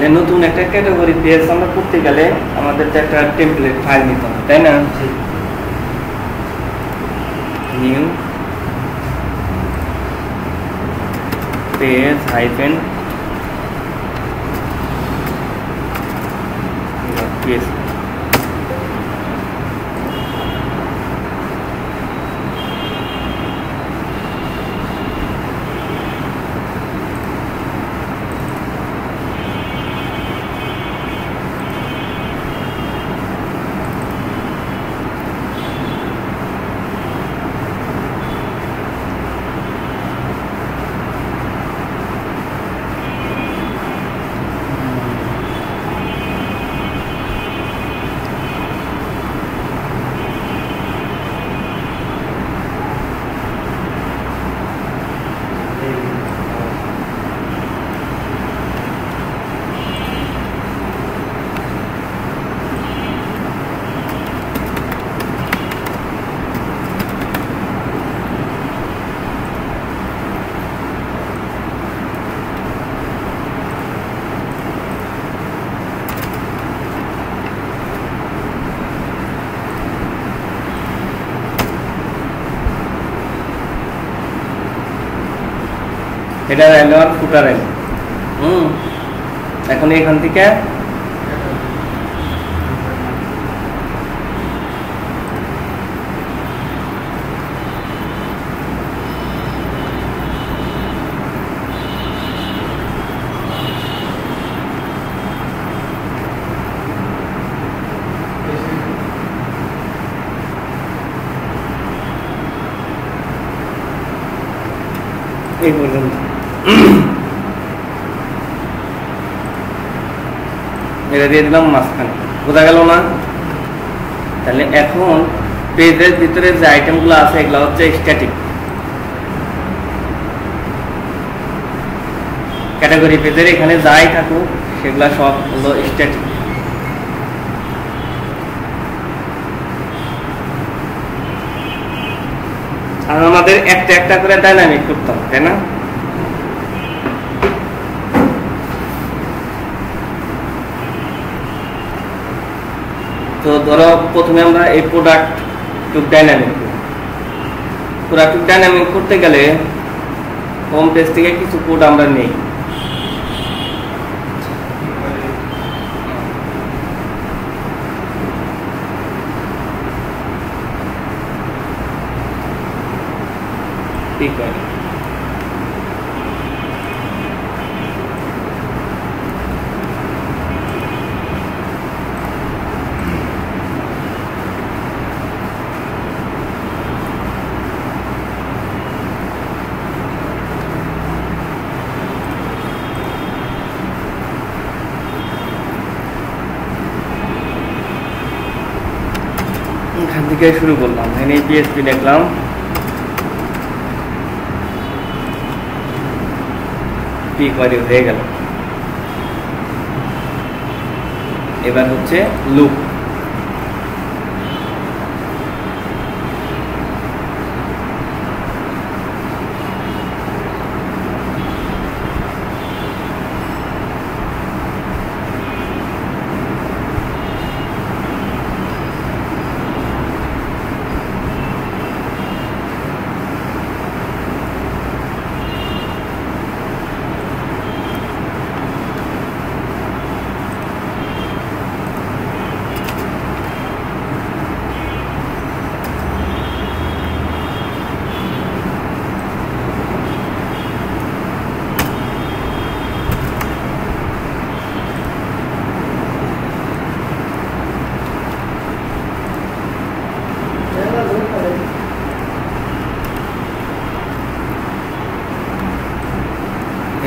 তাহলে নতুন একটা ক্যাটাগরি পেজ আমরা করতে গেলে আমাদের তো একটা টেমপ্লেট ফাইল নিতে হবে, তাই না? New page hyphen page. এটা এলো আর ফুটার এলো। এখন এখান থেকে এই পর্যন্ত এটা দিয়ে দিলাম মাঝখানে, বোঝা গেল না? তাহলে এখন পেজের ভিতরে যে আইটেমগুলো আছে এগুলো হচ্ছে স্ট্যাটিক। ক্যাটাগরি পেজের এখানে যাই থাকুক সেগুলা সব হলো স্ট্যাটিক। আর আমাদের একটা একটা করে ডাইনামিক করতে হবে, তাই না? তো ধরো প্রথমে আমরা এই প্রোডাক্ট ডাইনামিক করতে গেলে হোম পেজ থেকে কিছু কোড আমরা নেই। ঠিক আছে, এখান থেকে শুরু করলাম। এখানে পিএসপি দেখলাম, কোয়ারি হয়ে গেল। এবার হচ্ছে লুপ।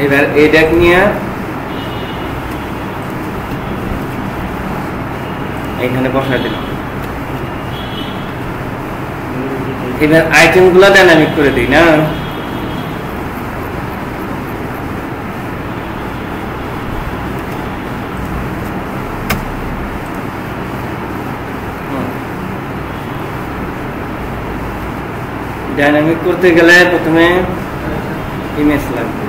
এবার এই ডেক নিয়ে এখানে বসা দিলাম। এবার আইটেম গুলা ডাইনামিক করে দিই না। ডাইনামিক করতে গেলে প্রথমে ইমেজ লাগবে।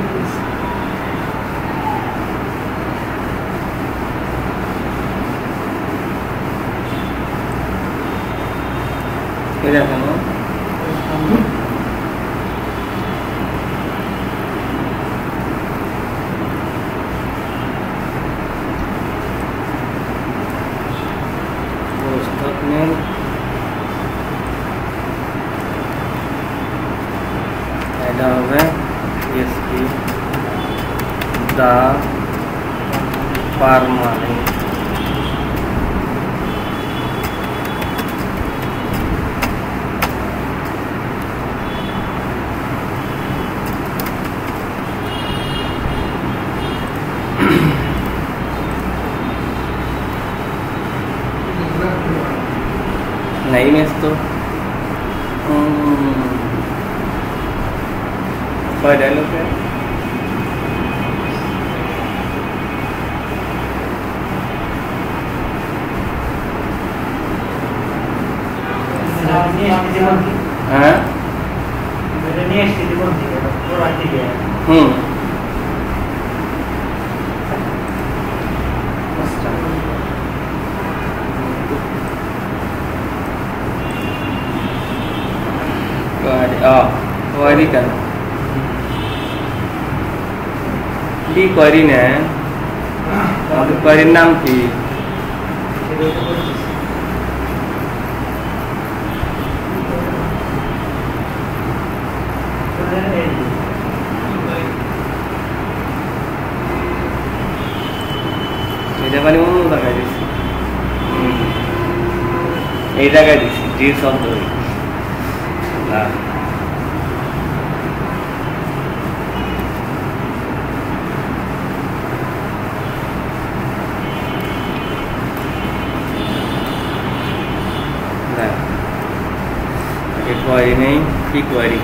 এটা কেন এটা হবে এসপি দা পারমানেন্ট नहीं मिस तो कोई डायलॉग है हाँ कोयरी का डी कोयरी ने कोयरी नाम की এটা মানে অন্য জায়গায় দিছি এই জায়গায় দিছি জি শব্দ না क्वेरी नहीं की क्वेरी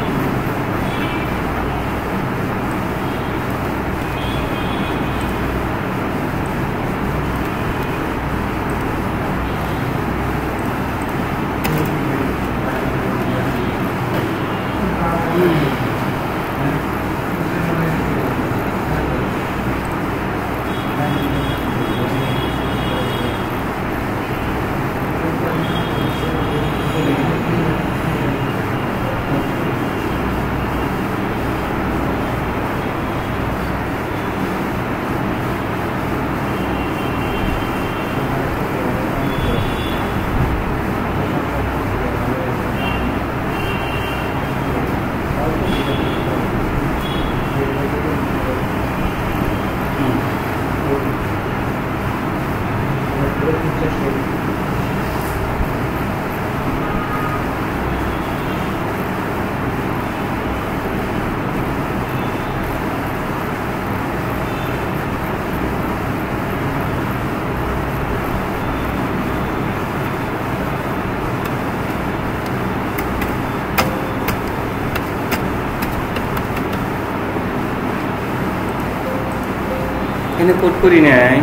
ini কোড করি নাই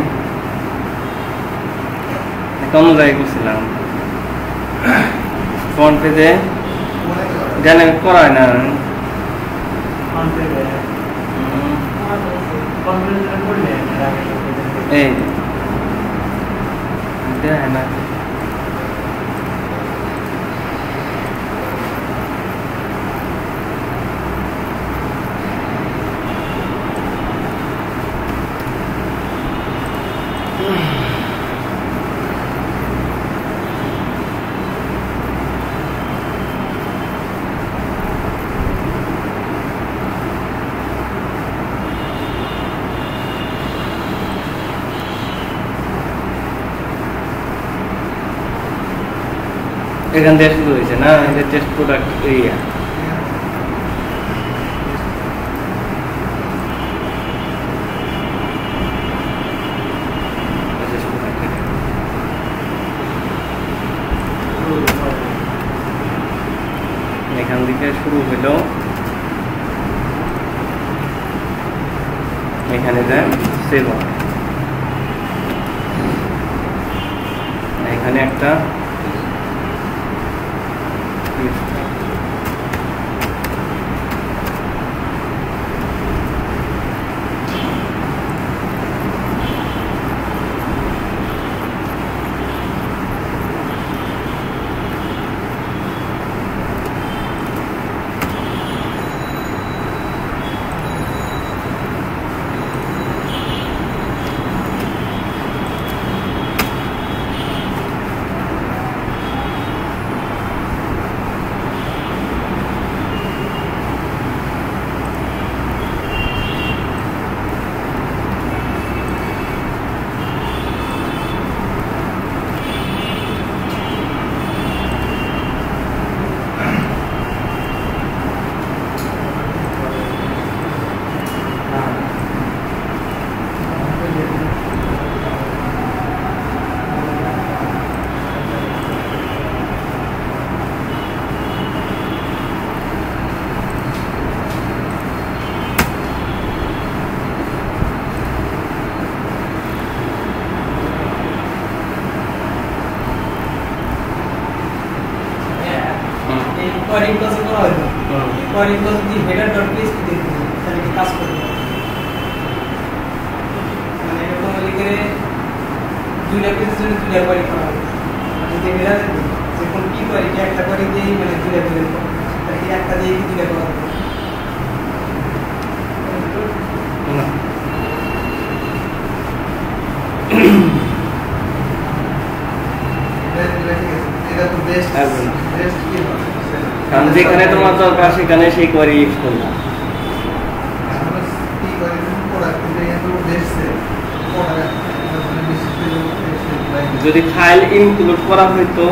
কেমন জায়গায় করছিলাম ফ্রন্ট পেজে জানে করায় না এই দেয় না এখান থেকে শুরু হয়েছে না এটা টেস্ট প্রোডাক্ট এরিয়া এখান থেকে শুরু হলো এখানে যায় সেভ এখানে একটা কোয়ারি ক্লাসে করা হয় না কোয়ারি ক্লাস যদি header.php দেখতে তাহলে কি কাজ করবে মানে এরকম লিখে দুইটা পেজের জন্য দুইটা কোয়ারি করা হবে যদি হেডার যে কোন কি কোয়ারি একটা কোয়ারি দিয়েই মানে দুইটা পেজ তাহলে একটা দিয়ে কি দুইটা করা হবে না কারণ যেখানে তোমার দরকার সেখানে সেই কোয়ারি ইউজ করবে যদি ফাইল ইনক্লুড করা হইতো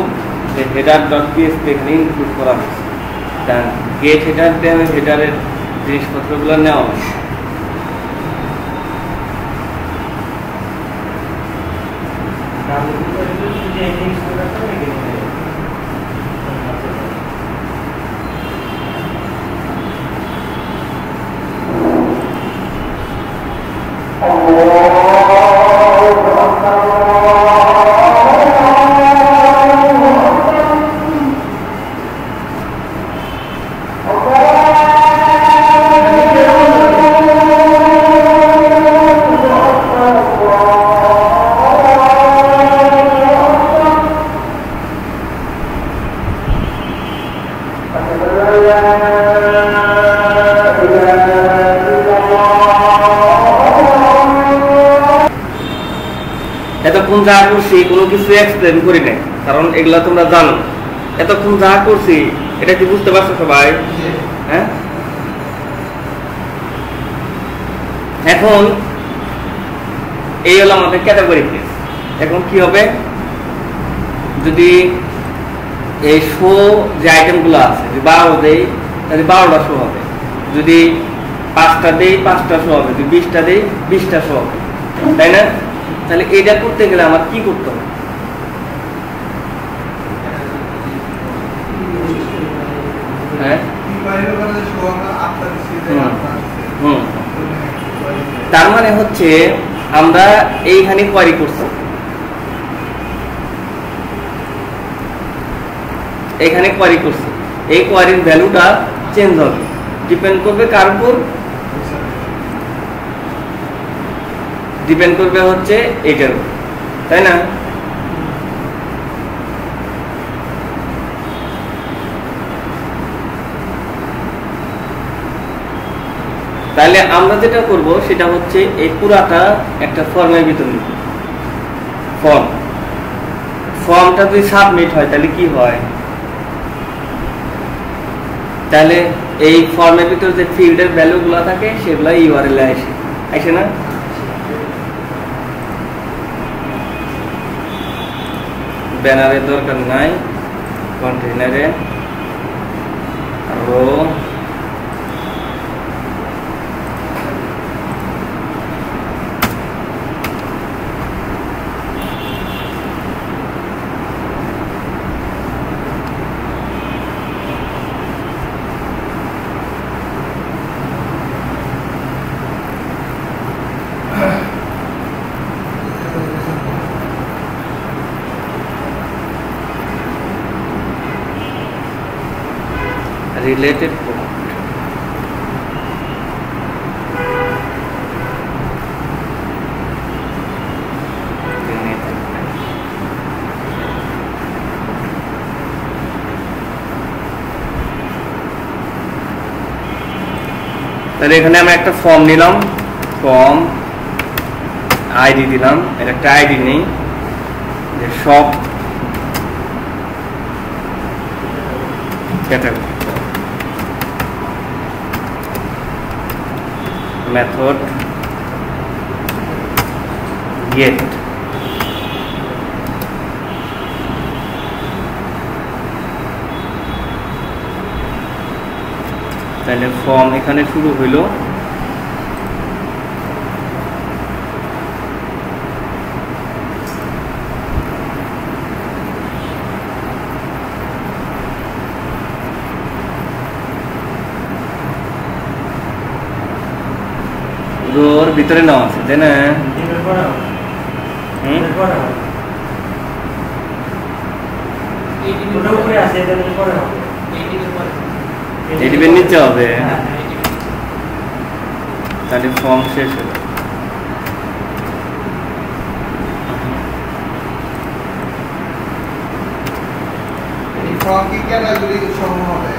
header.php এখানে ইনক্লুড করা হয়েছে দেন গেট হেডার দিয়ে হেডারের জিনিসপত্রগুলো নেওয়া হয় এতক্ষণ যা করছি কোনো কিছু এক্সপ্লেন করি নাই কারণ এগুলা তোমরা জানো এতক্ষণ যা করছি এটা কি বুঝতে পারছো সবাই হ্যাঁ এখন এই হলো আমাদের ক্যাটাগরি কেস এখন কি হবে যদি এই শো যে আইটেমগুলো আছে যদি 12 দেই তাহলে 12টা শো হবে যদি 5টা দেই 5টা শো হবে যদি 20টা দেই 20টা শো হবে তাই না তাহলে এটা করতে গেলে আমার কি করতে হবে হ্যাঁ তার মানে হচ্ছে আমরা এইখানে কোয়ারি করছি এখানে কোয়ারি করছি এই কোয়ারির ভ্যালুটা চেঞ্জ হবে ডিপেন্ড করবে কার উপর ডিপেন্ড করবে হচ্ছে এটার উপর তাই না তাহলে আমরা যেটা করব সেটা হচ্ছে এই পুরাটা একটা ফর্মের ভিতর নিব ফর্মটা যদি সাবমিট হয় তাহলে কি হয় তাহলে এই ফর্মের ভিতর যে ফিল্ডের ভ্যালুগুলো থাকে সেগুলো ইউআরএল এ আসে না ব্যানারের দরকার নাই কন্টেইনারে রো related product তাহলে এখানে আমরা একটা ফর্ম নিলাম ফর্ম আইডি দিলাম এটা একটা আইডি নেই যে সব ক্যাটাগরি method get তাহলে ফর্ম এখানে শুরু হইল রোর ভিতরে নাও আছে তাই না উপরে আছে এইটিভের নিচে হবে, তাহলে ফর্ম শেষ হবে। ফর্ম কি ক্যাটাগরি সমূহ হবে?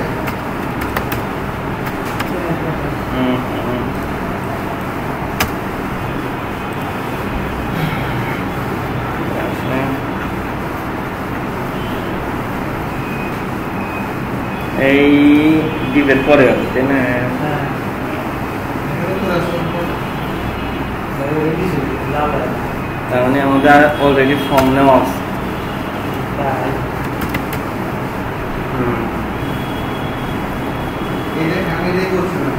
এই ডিবের পরে হবে, তাই না? তার মানে আমাদের অলরেডি ফর্ম নেওয়া আছে। আমি এটাই করছিলাম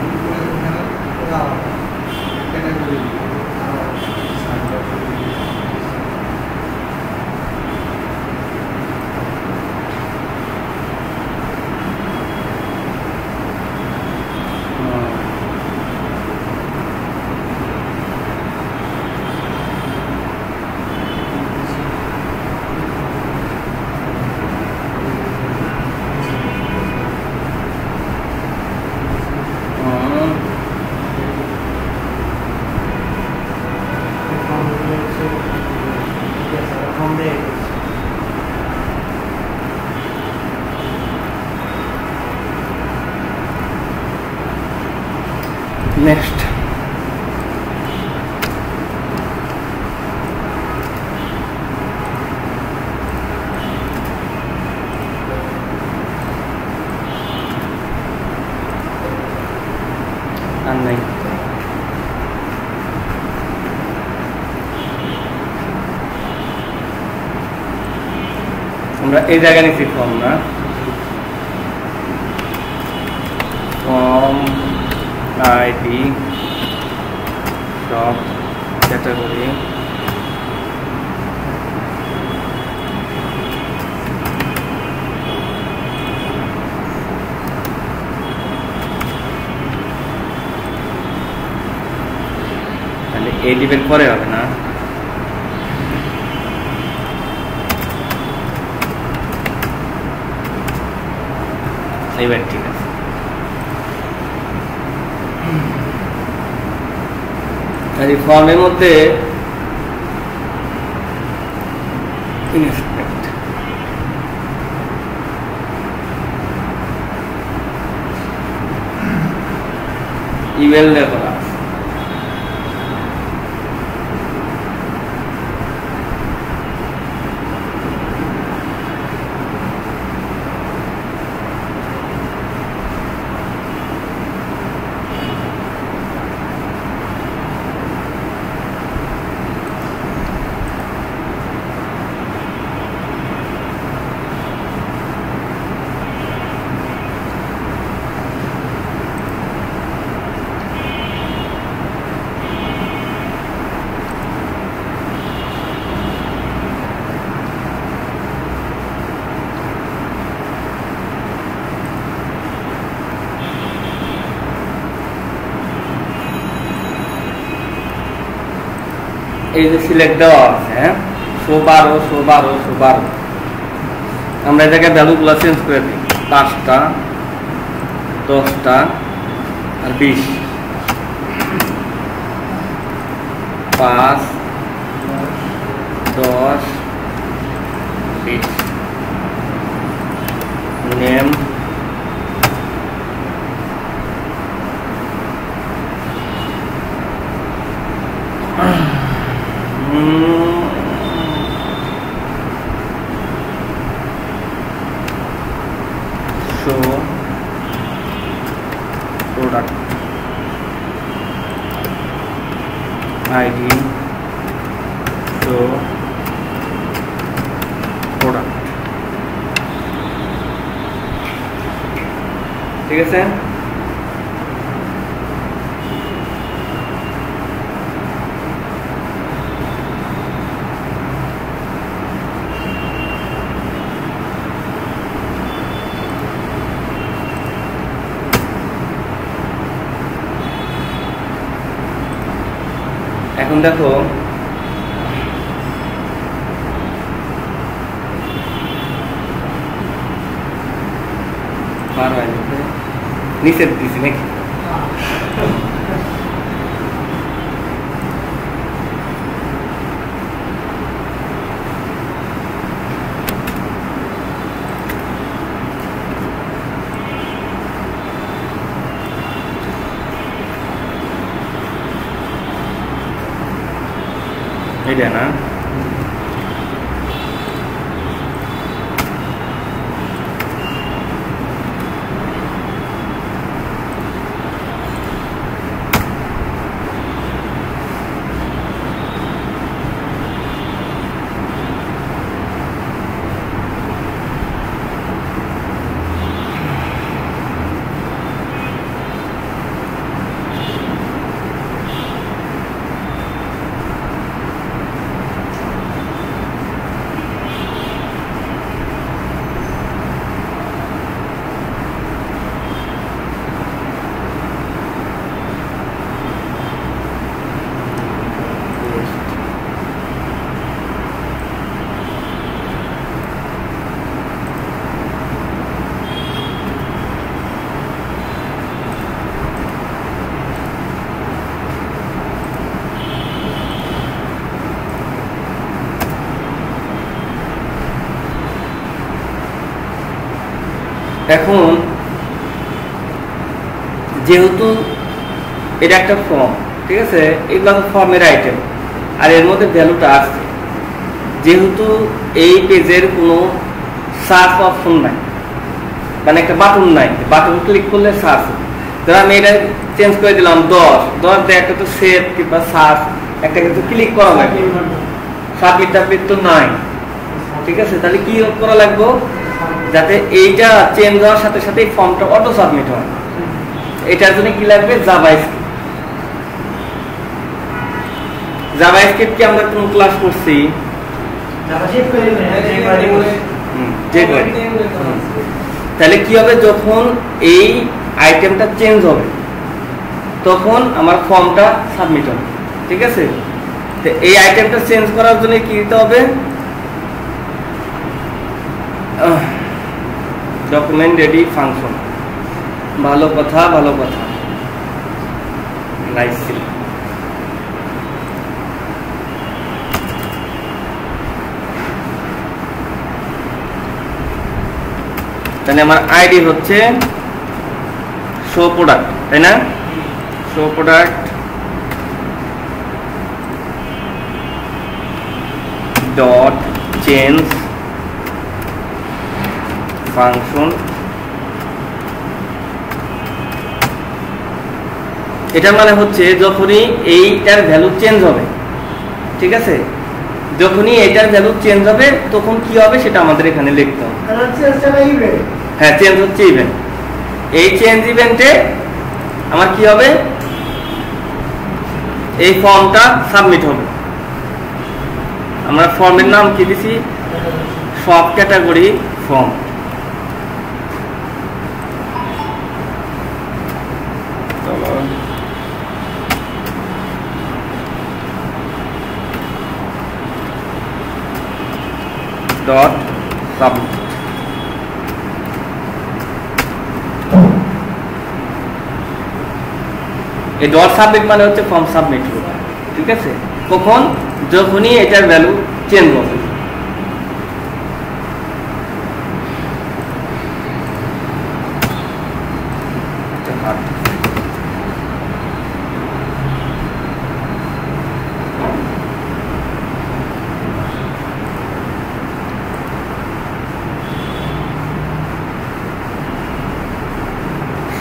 ক্যাটাগরি নেক্সট আর নাই। আমরা এই জায়গায় নিচ্ছি ফর্ম না, ফর্ম আইডি সব ক্যাটাগরি তাহলে এই ডিবের পরে হবে না। এবার ঠিক আছে। এই ফর্মের মধ্যে ইনস্পেক্ট ইমেল দেওয়া আছে। এই যে সিলেক্ট দেওয়া আছে, হ্যাঁ, 112 112 112, আমরা এটাকে ভ্যালুগুলো চেঞ্জ করে দিই, 5টা 10টা আর 20, 5 10 20 name show product ID show product, ঠিক আছে। এখন দেখো পার হয়ে গেছে নিচে দিছি নাকি এটা না এখন যেহেতু এটা একটা ফর্ম ঠিক আছে এগুলো তো ফর্মের আইটেম আর এর মধ্যে ভ্যালুটা আসছে যেহেতু এই পেজের কোনো সার্চ অপশন নাই মানে একটা বাটন নাই বাটন ক্লিক করলে সার্চ ধর আমি এটা চেঞ্জ করে দিলাম 10 দিয়ে একটা তো সেভ কিংবা সার্চ একটা কিন্তু ক্লিক করা লাগবে সাবমিট টাবমিট তো নাই ঠিক আছে তাহলে কি করা লাগবে যাতে এইটা চেঞ্জ হওয়ার সাথে সাথে এই ফর্মটা অটো সাবমিট হয় এটার জন্য কি লাগবে জাভাস্ক্রিপ্ট কি আমরা কোন ক্লাস করছি তাহলে কি হবে যখন এই আইটেমটা চেঞ্জ হবে তখন আমার ফর্মটা সাবমিট হবে ঠিক আছে তো এই আইটেমটা চেঞ্জ করার জন্য কি দিতে হবে ডকুমেন্ট রেডি ফাংশন ভালো কথা নাইস ছিল তাহলে আমার আইডি হচ্ছে শো প্রোডাক্ট তাই না show product dot change function এটা মানে হচ্ছে যখনই এইটার ভ্যালু চেঞ্জ হবে ঠিক আছে যখনই এটার ভ্যালু চেঞ্জ হবে তখন কি হবে সেটা আমাদের এখানে লিখতে হবে হ্যাঁ চেঞ্জ হচ্ছে ইভেন্ট এই চেঞ্জ ইভেন্টে আমার কি হবে এই ফর্মটা সাবমিট হবে আমরা ফর্মের নাম কি দিছি সব ক্যাটাগরি ফর্ম ডট সাবমিট এই ডট সাবমিট মানে হচ্ছে ফর্ম সাবমিট ঠিক আছে কখন যখনই এটার ভ্যালু চেঞ্জ হবে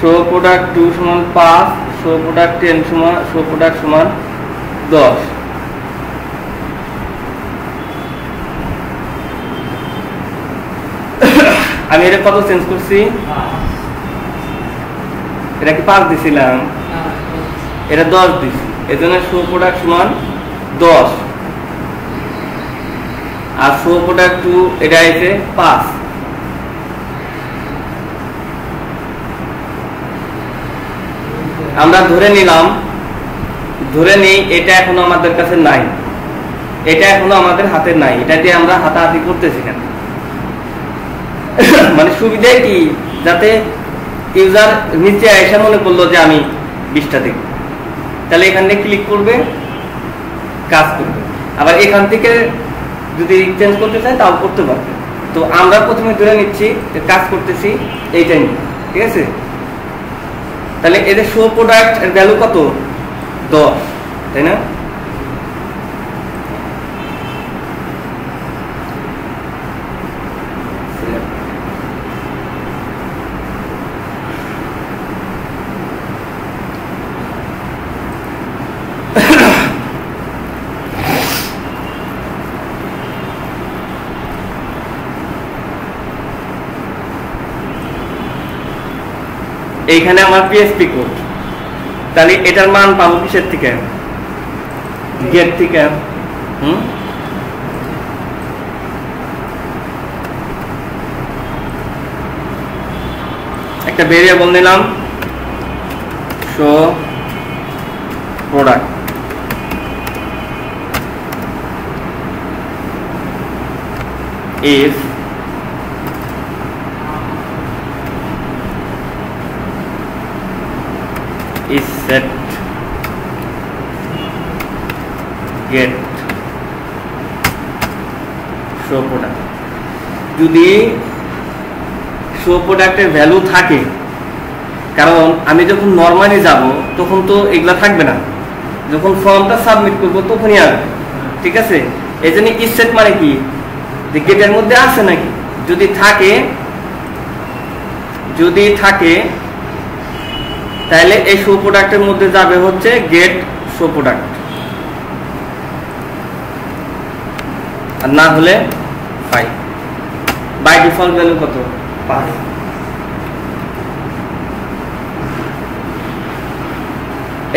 শো প্রোডাক্ট 2 সমান 5 শো প্রোডাক্ট 10 সমান শো প্রোডাক্ট সমান 10 আমি এটা কত চেঞ্জ করছি এটা কি 5 দিছিলাম এটা 10 দিছি এজন্য শো প্রোডাক্ট সমান 10 আর শো প্রোডাক্ট 2 এটা আছে 5 আমরা ধরে নেই এটা এখনো আমাদের কাছে নাই এটা এখনো আমাদের হাতে নাই এটা দিয়ে আমরা হাতাহাতি করতেছি কেন মানে সুবিধা কি যাতে ইউজার নিচে এসে মনে করলো যে আমি 20টা দেখব, তাহলে এখানে ক্লিক করবে, কাজ করবে। আবার এখান থেকে যদি চেঞ্জ করতে চাই তাও করতে পারবে। তো আমরা প্রথমে ধরে নিচ্ছি যে কাজ করতেছি এইটাই নিয়ে, ঠিক আছে? তাহলে এদের শো প্রোডাক্ট এর ভ্যালু কত? 10, তাই না? এইখানে আমার পিএসপি কোড, তাহলে এটার মান পাবো কিসের থেকে? গেট থেকে। একটা ভেরিয়েবল নিলাম show product, if is set get show product। যদি শো প্রোডাক্টের ভ্যালু থাকে, কারণ আমি যখন নরমালি যাব তখন তো এগুলা থাকবে না, যখন ফর্মটা সাবমিট করবো তখনই আসবে, ঠিক আছে? এই জন্য ইজ সেট মানে কি, যে গেটের মধ্যে আছে নাকি। যদি থাকে তাহলে এই শো প্রোডাক্টের মধ্যে যাবে হচ্ছে গেট শো প্রোডাক্ট, আর না হলে 5। বাই ডিফল্ট ভ্যালু কত? 5।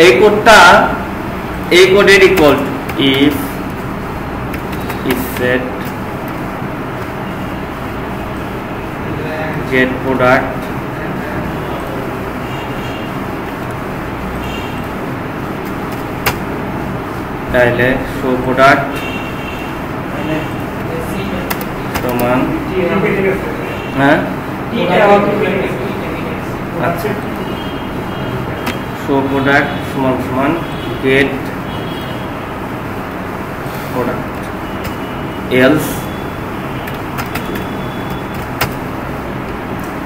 এই কোডের equal to if is set get product তাহলে শো প্রোডাক্ট সমান, হ্যাঁ আচ্ছা, শো প্রোডাক্ট সমান সমান get product, else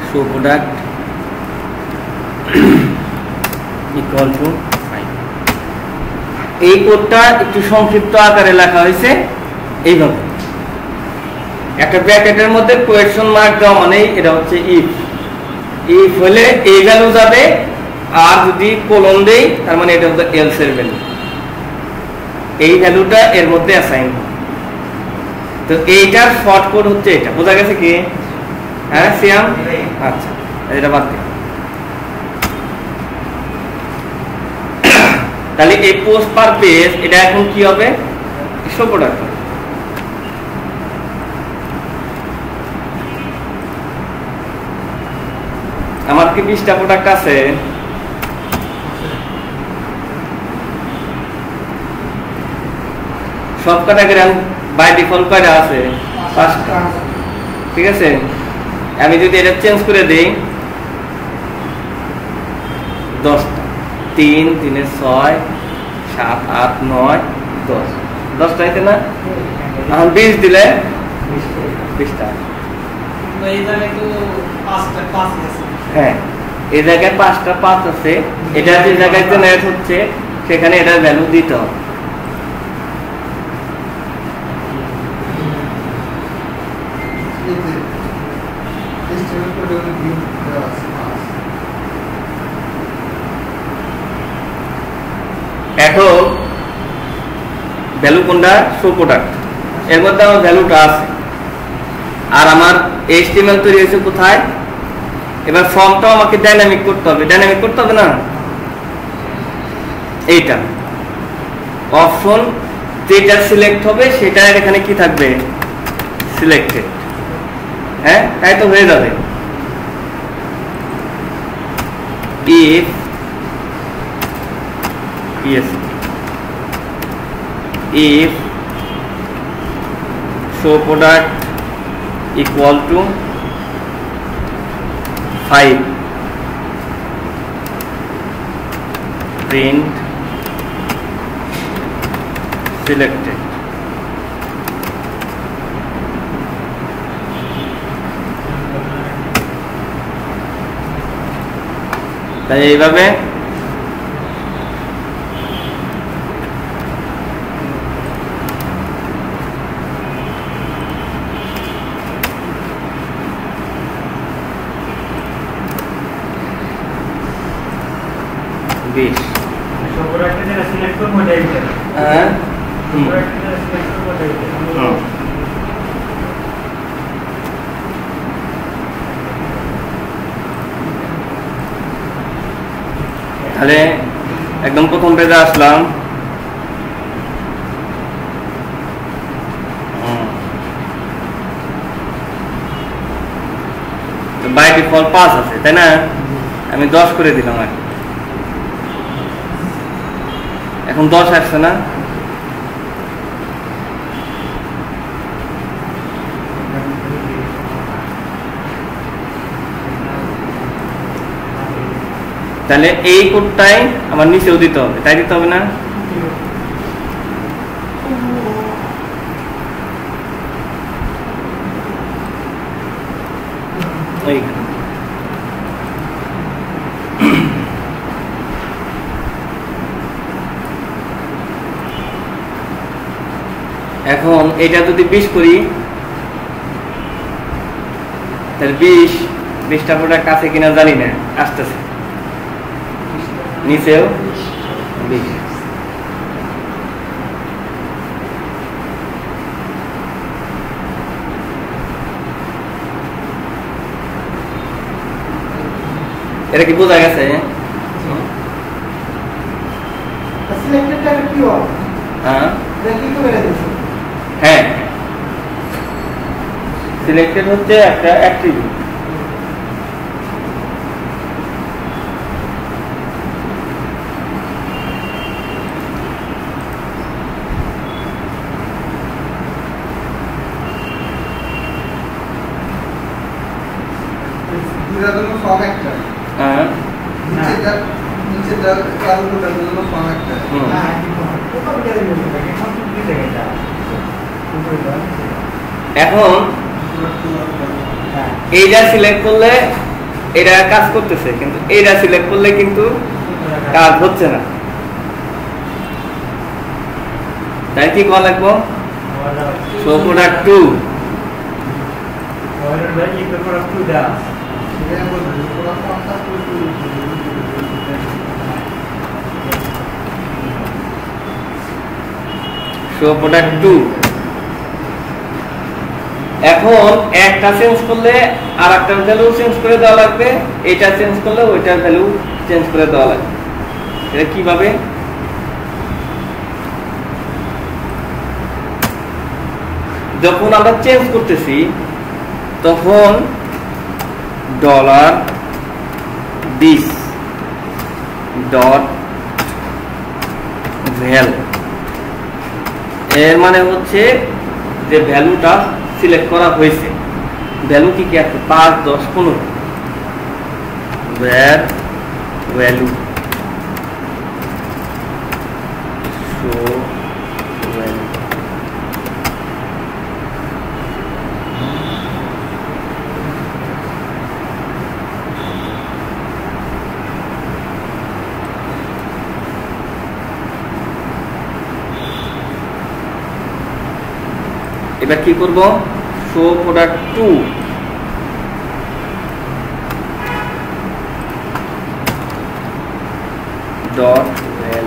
show product equal to 5। এই কোডটা একটু সংক্ষিপ্ত আকারে লেখা হয়েছে এইভাবে, একটা ব্র্যাকেটের মধ্যে কোয়েশ্চন মার্ক দেওয়া মানে এটা হচ্ছে ইফ হলে এই ভ্যালু যাবে, আর যদি কোলন দেই তার মানে এটা হচ্ছে এলস এর ভ্যালু, এই ভ্যালুটা এর মধ্যে অ্যাসাইন। তো এইটার শর্ট কোড হচ্ছে এটা, বোঝা গেছে কি? হ্যাঁ সিয়াম, আচ্ছা এটা বাদ দিই। তাহলে এই পোস্ট পার পেজ এটা এখন কি হবে? Show product. আমার কি 20টা প্রোডাক্ট আছে? সব ক্যাটাগরি বাই ডিফল্ট কয়টা আছে? 5টা, ঠিক আছে? আমি যদি এটা চেঞ্জ করে দেই 10টা, 3 3 6 7 8 9 10, 10টা হইতে না? এখন 20 দিলে 20টা। হ্যাঁ, এই জায়গায় 5টা 5 আছে, এটা যে জায়গায় জেনারেট হচ্ছে সেখানে এটার ভ্যালু দিতে হবে। এখন ভ্যালু কোনটা? শো প্রোডাক্ট, এর মধ্যে আমার ভ্যালুটা আছে, আর আমার HTML তৈরি হয়েছে কোথায়? এবার ফর্মটাও আমাকে ডাইনামিক করতে হবে, না? এইটা অপশন যেটা সিলেক্ট হবে সেটা এখানে কি থাকবে? সিলেক্টেড। হ্যাঁ, তাই তো হয়ে যাবে। if show product equal to 5 print selected. তাই এইভাবে তাহলে একদম প্রথম পেজে আসলাম। বাই ডিফল্ট 5 আছে, তাই না? আমি 10 করে দিলাম আর এখন 10 আসছে না? তাহলে এই কোডটাই আমার নিচেও দিতে হবে, তাই দিতে হবে না? এখন এটা যদি 20 করি তাহলে 20টা প্রোডাক্ট আছে কিনা জানি না, আসতেছে নিচেও 20। এটা কি বোঝা গেছে? হ্যাঁ, সিলেক্টেড হচ্ছে একটা অ্যাট্রিবিউট। এখন এইটা সিলেক্ট করলে এটা কাজ করতেছে, কিন্তু এইটা সিলেক্ট করলে কিন্তু কাজ হচ্ছে না। তাই কি করা লাগবো? Show product 2 show product 2। এখন একটা চেঞ্জ করলে আর একটা ভ্যালু চেঞ্জ করে দেওয়া লাগবে, এটা চেঞ্জ করলে ওইটার ভ্যালু চেঞ্জ করে দেওয়া লাগবে। এটা কিভাবে? যখন আমরা চেঞ্জ করতেছি তখন $this .val এর মানে হচ্ছে যে ভ্যালুটা সিলেক্ট করা হয়েছে। ভ্যালু কি কি আছে? 5, 10, 15। where value show value। এবার কি করব? শো প্রোডাক্ট 2 ডট ভ্যাল।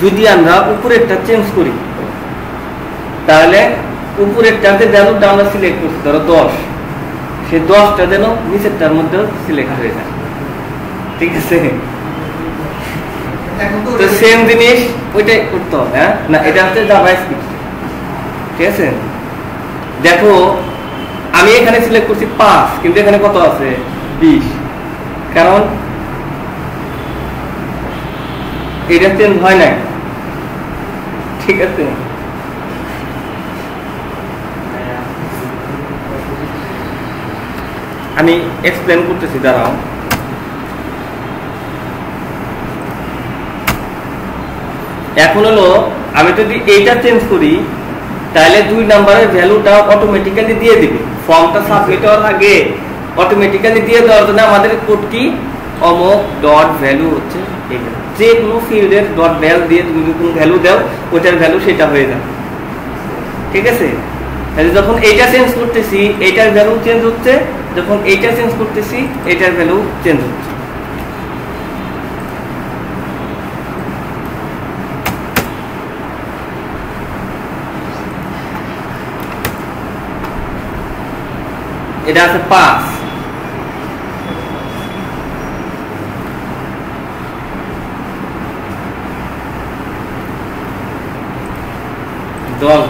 যদি আমরা উপরেরটা চেঞ্জ করি তাহলে উপরেরটাতে ভ্যালুটা আমরা সিলেক্ট করছি ধরো 10, সেই 10টা যেন নিচেরটার মধ্যে সিলেক্ট হয়ে যায়। ঠিক আছে? তো সেম জিনিস ওইটাই করতে হবে। হ্যাঁ না, এটা হচ্ছে জাভাস্ক্রিপ্ট। ঠিক আছে? দেখো আমি এখানে সিলেক্ট করছি 5, কিন্তু এখানে কত আছে? 20, কারণ এটা চেঞ্জ হয় না। ঠিক আছে? আমি এক্সপ্লেন করতেছি, দাঁড়াও। এখন হলো আমি যদি এইটা চেঞ্জ করি তাহলে 2 নাম্বারের ভ্যালুটা অটোমেটিক্যালি দিয়ে দিবে। ফর্মটা সাবমিট হওয়ার আগে অটোমেটিক্যালি দিয়ে দেওয়ার জন্য আমাদের কোড কি অমুক ডট ভ্যালু হচ্ছে এটা। যে কোনো ফিল্ডের ডট ভ্যালু দিয়ে তুমি যখন ভ্যালু দাও ওটার ভ্যালু সেটা হয়ে যাবে, ঠিক আছে? তাহলে যখন এইটা চেঞ্জ করতেছি এইটার ভ্যালু চেঞ্জ হচ্ছে, যখন এইটা চেঞ্জ করতেছি এইটার ভ্যালু চেঞ্জ হচ্ছে। এটা আছে 5,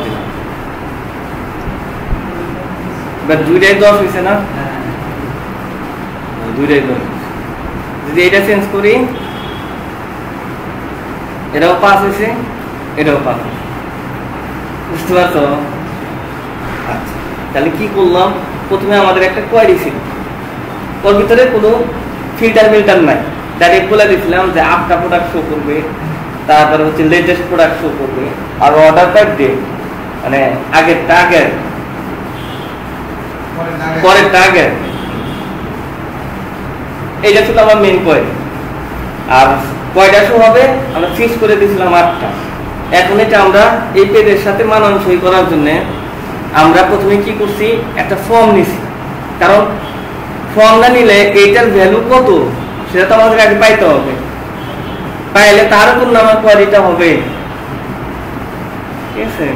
দিলাম। এবার 2টাই 10 হয়েছে না? 2টাই 10। যদি এটা চেঞ্জ করি এটাও 5 হয়েছে, এটাও 5, বুঝতে পারছো? আচ্ছা, তাহলে কি করলাম? প্রথমে আমাদের একটা কোয়ারি ছিল, ওর ভিতরে কোনো ফিল্টার নাই, ডাইরেক্ট বলে দিয়েছিলাম যে আপটা প্রোডাক্ট শো করবে, তারপরে হচ্ছে লেটেস্ট প্রোডাক্ট শো করবে, আর অর্ডার টাইপ ডে মানে আগেরটা আগের, পরেরটা আগের। এইটা ছিল আমার মেইন কোয়ারি। আর কয়টা শো হবে আমরা ফিক্স করে দিয়েছিলাম 8টা। এখন এটা আমরা এই পেজের সাথে মানানসই করার জন্য আমরা প্রথমে কি করছি, একটা ফর্ম নিছি। কারণ ফর্ম না নিলে এইটার ভ্যালু কত সেটা তো আমাদের আগে পাইতে হবে, পাইলে তার উপর আমার কোয়ারিটা হবে, ঠিক আছে?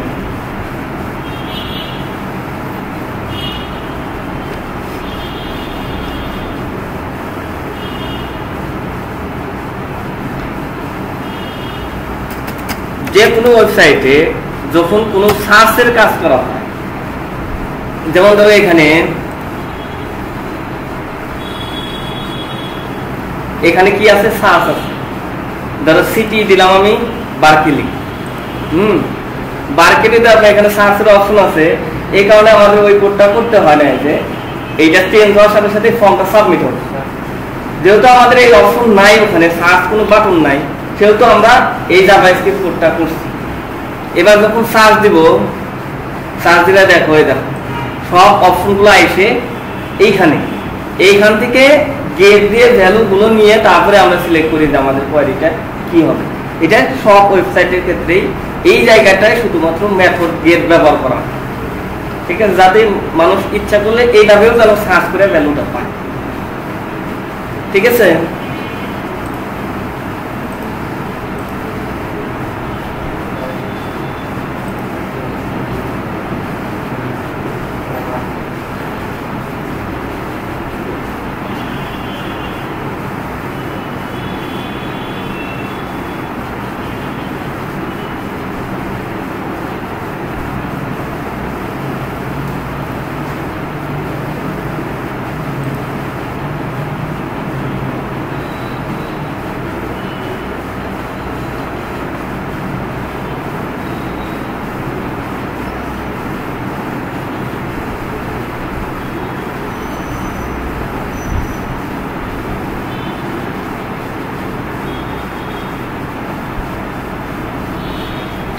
যে কোনো ওয়েবসাইটে যখন কোনো সার্চের কাজ করা হয়, যেমন ধরো এখানে কি আছে, সার্চ আছে। ধরো সিটি দিলাম আমি বার্কিলি, বার্কিলিতে আপনার এখানে সার্চের অপশন আছে। এই কারণে আমাদের ওই কোডটা করতে হয় না যে এইটা চেঞ্জ হওয়ার সাথে সাথে ফর্মটা সাবমিট হবে। যেহেতু আমাদের এই অপশন নাই, ওখানে সার্চ কোনো বাটন নাই, সেহেতু আমরা এই জাভাস্ক্রিপ্ট কোডটা করছি। এবার যখন সার্চ দিব, সার্চ দিলে দেখো এই দেখো সব অপশনগুলো এসে এইখান থেকে গেট দিয়ে ভ্যালুগুলো নিয়ে তারপরে আমরা সিলেক্ট করি যে আমাদের কোয়ারিটা কি হবে। এটা সব ওয়েবসাইটের ক্ষেত্রেই এই জায়গাটায় শুধুমাত্র মেথড গেট ব্যবহার করা হয়, ঠিক আছে? যাতে মানুষ ইচ্ছা করলে এইভাবেও যেন সার্চ করে ভ্যালুটা পায়, ঠিক আছে?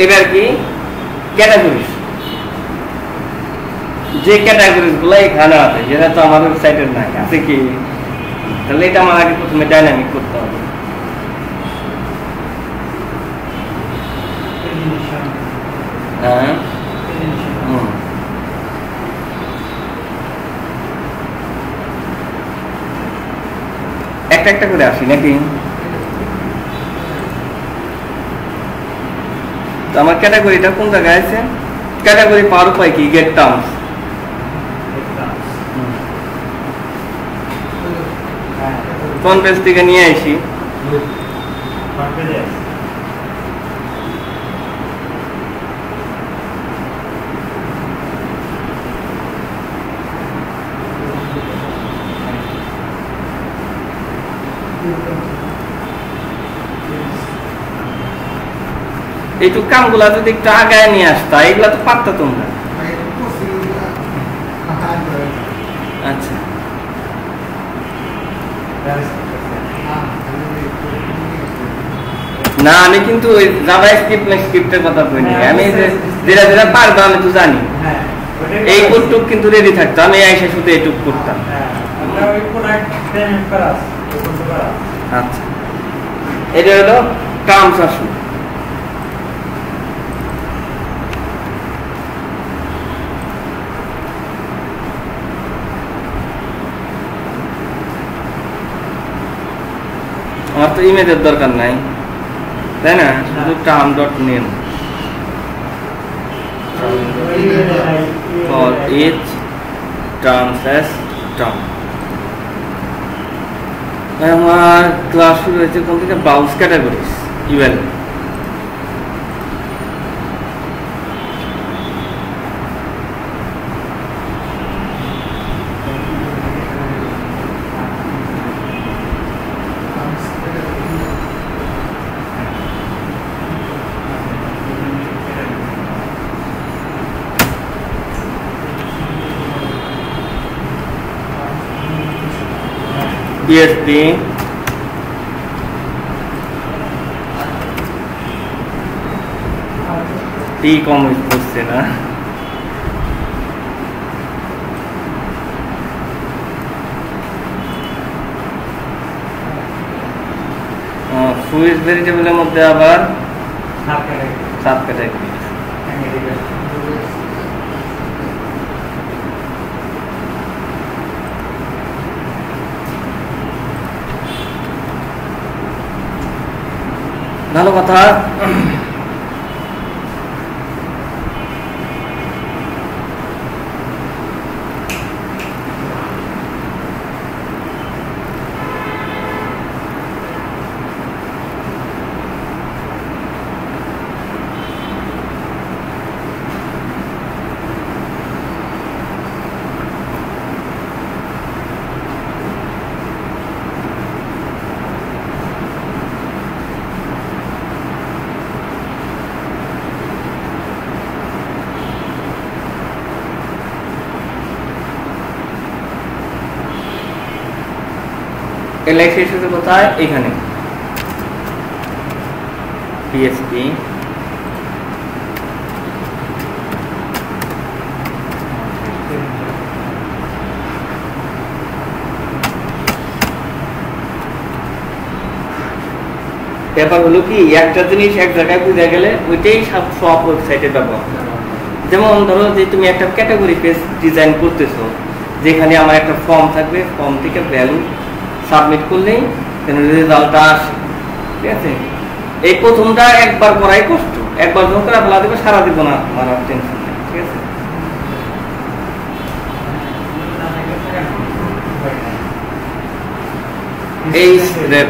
এবার কি ক্যাটাগরিজ, যে ক্যাটাগরিজ গুলো এখানে আছে যেটা তো আমার ওয়েবসাইটের নাই, আছে কি? তাহলে এটা আমার আগে প্রথমে ডাইনামিক করতে হবে। হ্যাঁ, একটা একটা করে আসি নাকি? আমার ক্যাটাগরিটা কোন জায়গায় আছে? ক্যাটাগরি পাওয়ার উপায় কি? Gate terms. কোন পেজ থেকে নিয়ে আসি? এইটুকু কামগুলা যদি একটু আগায় নিয়ে আসতা, এগুলা তো পারতো তোমরা। আচ্ছা, না আমি কিন্তু ওই জাভাস্ক্রিপ্ট না স্ক্রিপ্টের কথা কইনি, আমি যেটা যেটা পারবো আমি তো জানি। হ্যাঁ এই কোডটুক কিন্তু রেডি থাকতো, আমি এসে শুধু এইটুক করতাম। আমরা ওই প্রোডাক্ট পেমেন্ট করা আছে ওই করতে পারা। আচ্ছা এটা হলো টার্মস আসুন। আমার তো ইমেজের দরকার নাই, তাই না? শুধু term dot name for each terms as term। আমার ক্লাস শুরু হয়েছে কোন থেকে? Bounce categories even. PHP টি কম হচ্ছে না, সুইচ ভেরিয়েবলের মধ্যে আবার সাব ক্যাটাগরি। ভালো কথা। এলআই শেষ হচ্ছে কোথায়? এখানে পিএসপি ব্যাপার হলো কি, একটা জিনিস এক জায়গায় বুঝে গেলে ওইটাই সব ওয়েবসাইটে ব্যবহার। যেমন ধরো যে তুমি একটা ক্যাটাগরি পেজ ডিজাইন করতেছো, যেখানে আমার একটা ফর্ম থাকবে, ফর্ম থেকে ভ্যালু সাবমিট করলেই রেজাল্টটা আসে, ঠিক আছে? এই প্রথমটা একবার করাই কষ্ট, একবার যখন করে ফেলা দেবে সারা দিব না, আমার টেনশন নেই, ঠিক আছে? এই স্টেপ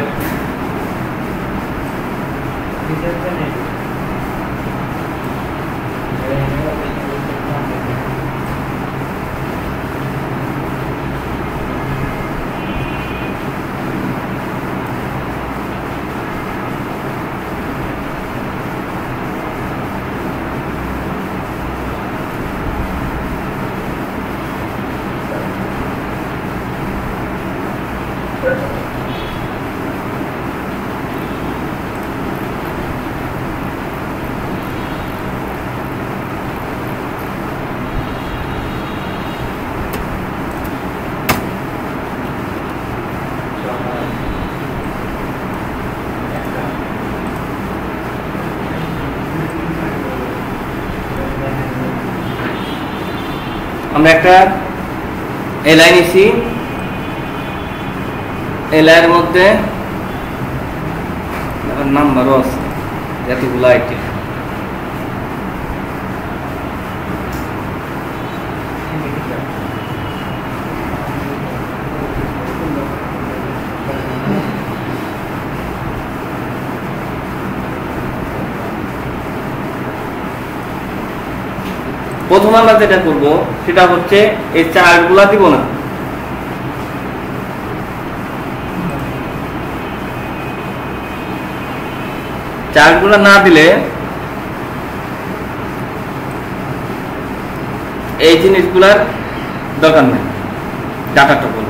আমরা একটা এলআই নিছি, এলআইয়ের মধ্যে নাম্বারও আছে এতগুলো আইটেম। প্রথম আমরা যেটা করব সেটা হচ্ছে এই চার্টগুলা দিব না, চার্টগুলো না দিলে এই জিনিসগুলার দরকার নেই, ডাটাটা বলবো।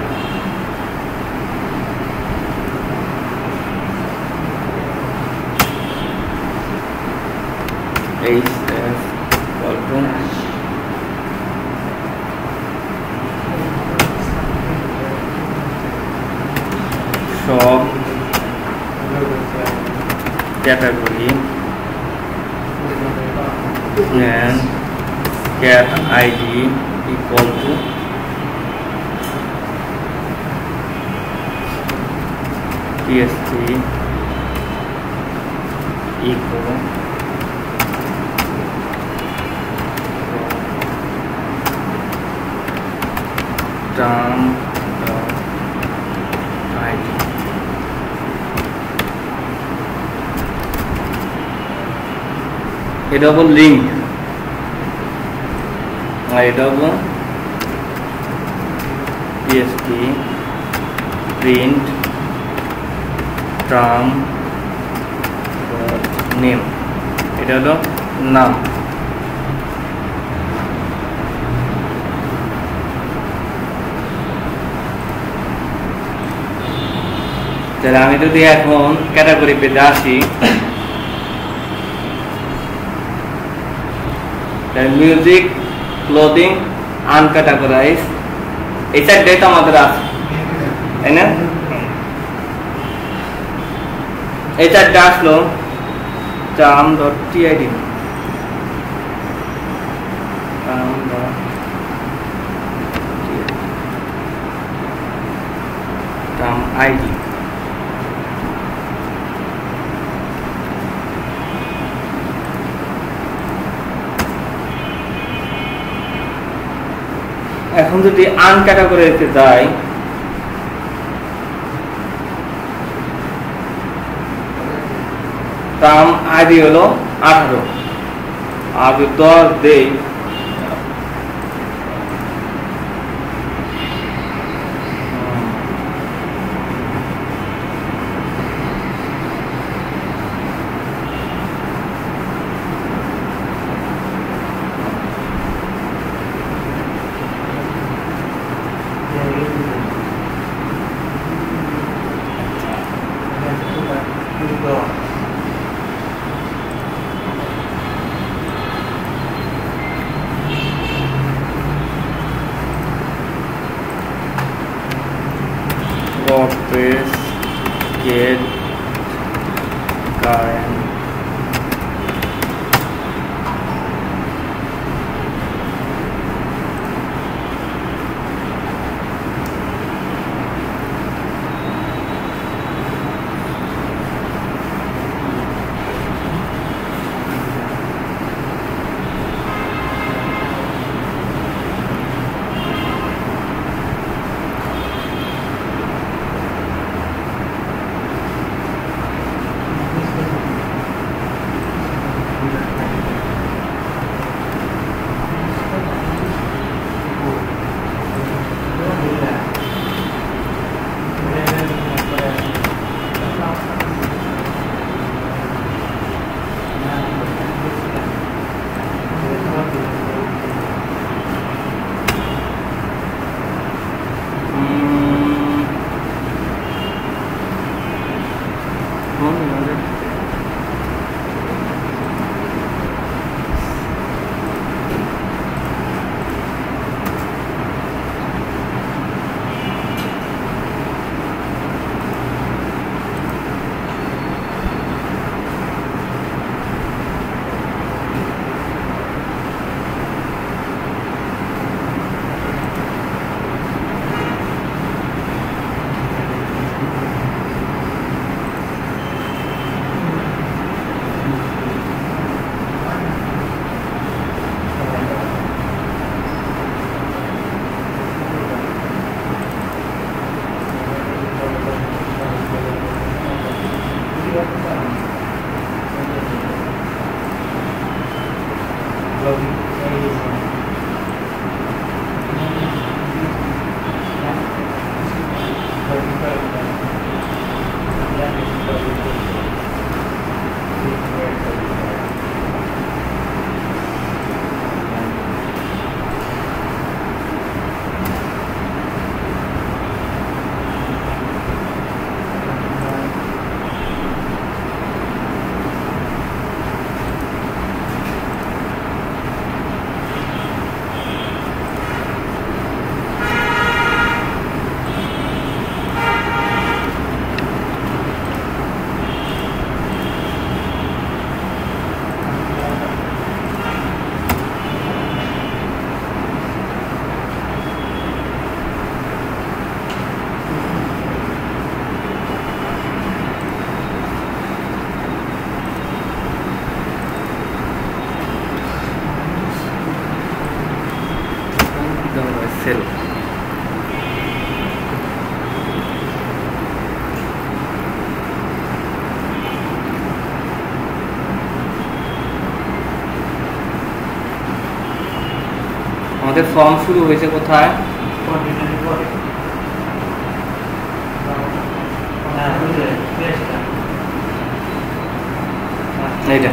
সব category and cat id equal to tst equal term id এটা হলো লিঙ্ক আর এটা হলো PHP print term name এটা হলো নাম তাহলে আমি যদি এখন ক্যাটাগরি পেতে আসি মিউজিক ক্লোদিং আনক্যাটাগরাইজ এই চারটাই তো আমাদের আছে তাই না এই চারটা আসলো term.tid term id এখন যদি আনক্যাটাগরাইজে যাই টার্ম আইডি হলো 18 আর 10 দেই WordPress get current সেল আমাদের ফর্ম শুরু হয়েছে কোথায়? এইটা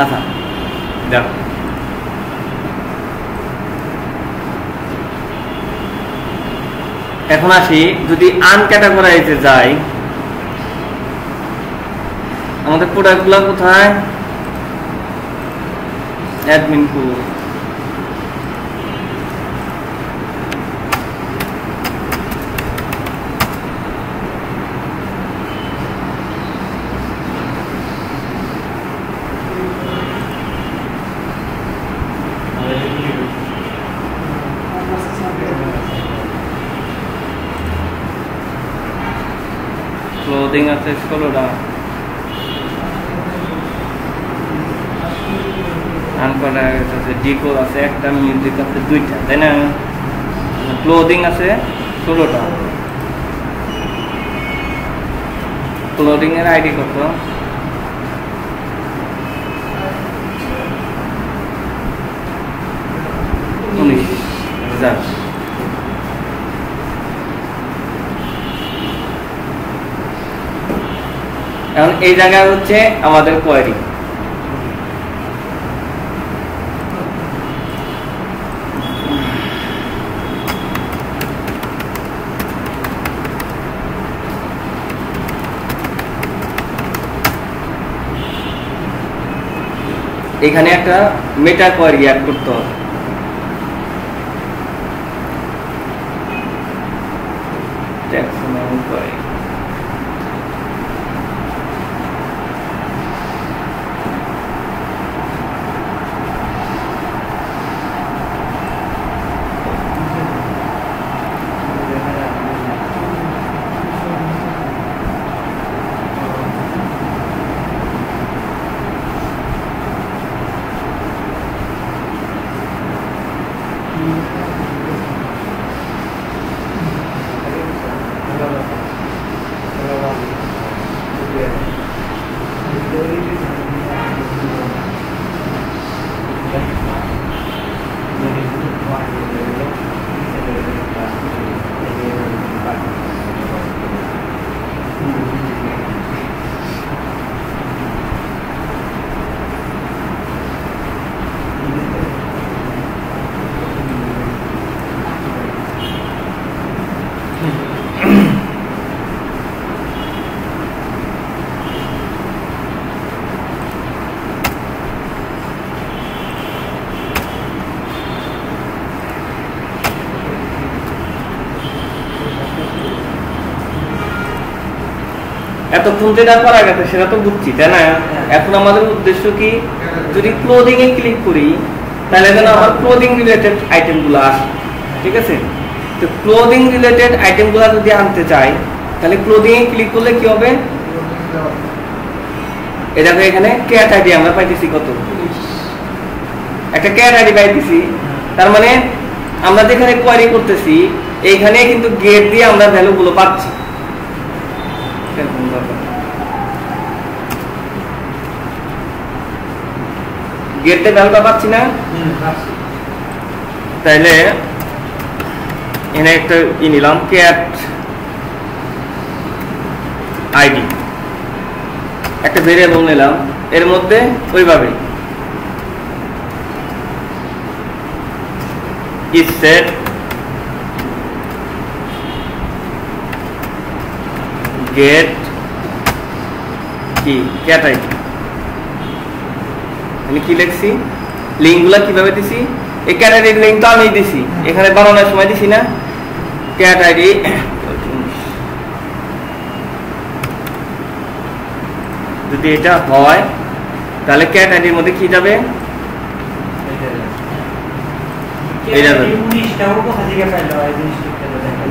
আচ্ছা দেখো এখন আসি যদি আনক্যাটাগরাইজে যাই আমাদের প্রোডাক্টগুলো কোথায়? অ্যাডমিন পুল ক্লোদিং আছে 16টা আনকন্ট্যাক্ট আছে ডিকোড আছে একটা মিউজিক আছে 2টা তাই না ক্লোদিং আছে 16টা ক্লোদিং এর আইডি কত এখন এই জায়গায় হচ্ছে আমাদের কোয়েরি এখানে একটা মেটা কোয়েরি অ্যাড করতে হবে ট্যাক্সোনমি কোয়েরি এতক্ষণ যেটা করা গেছে সেটা তো বুঝছি তাই না এখন আমাদের উদ্দেশ্য কি যদি ক্লোদিং এ ক্লিক করি তাহলে যেন আমার ক্লোদিং রিলেটেড আইটেমগুলো আসে ঠিক আছে তো ক্লোদিং রিলেটেড আইটেমগুলো যদি আনতে চাই তাহলে ক্লোদিং এ ক্লিক করলে কি হবে এই দেখো এখানে ক্যাট আইডি আমরা পাইতেছি কত একটা ক্যাট আইডি পাইতেছি তার মানে আমরা যেখানে কোয়েরি করতেছি এইখানে কিন্তু গেট দিয়ে আমরা ভ্যালুগুলো পাচ্ছি গেটে ভ্যালুটা পাচ্ছি না তাইলে এখানে একটা ই নিলাম ক্যাট আইডি একটা ভেরিয়েবল নিলাম এর মধ্যে ওইভাবে is set গেট কি ক্যাট আইডি, আমি কি লিখছি লিঙ্কগুলা কিভাবে দিছি, এই ক্যাট আইডির লিঙ্ক তো আমি দিছি, এখানে বানানোর সময় দিছি না ক্যাট আইডি। যদি এটা হয় তাহলে ক্যাট আইডির মধ্যে কি যাবে,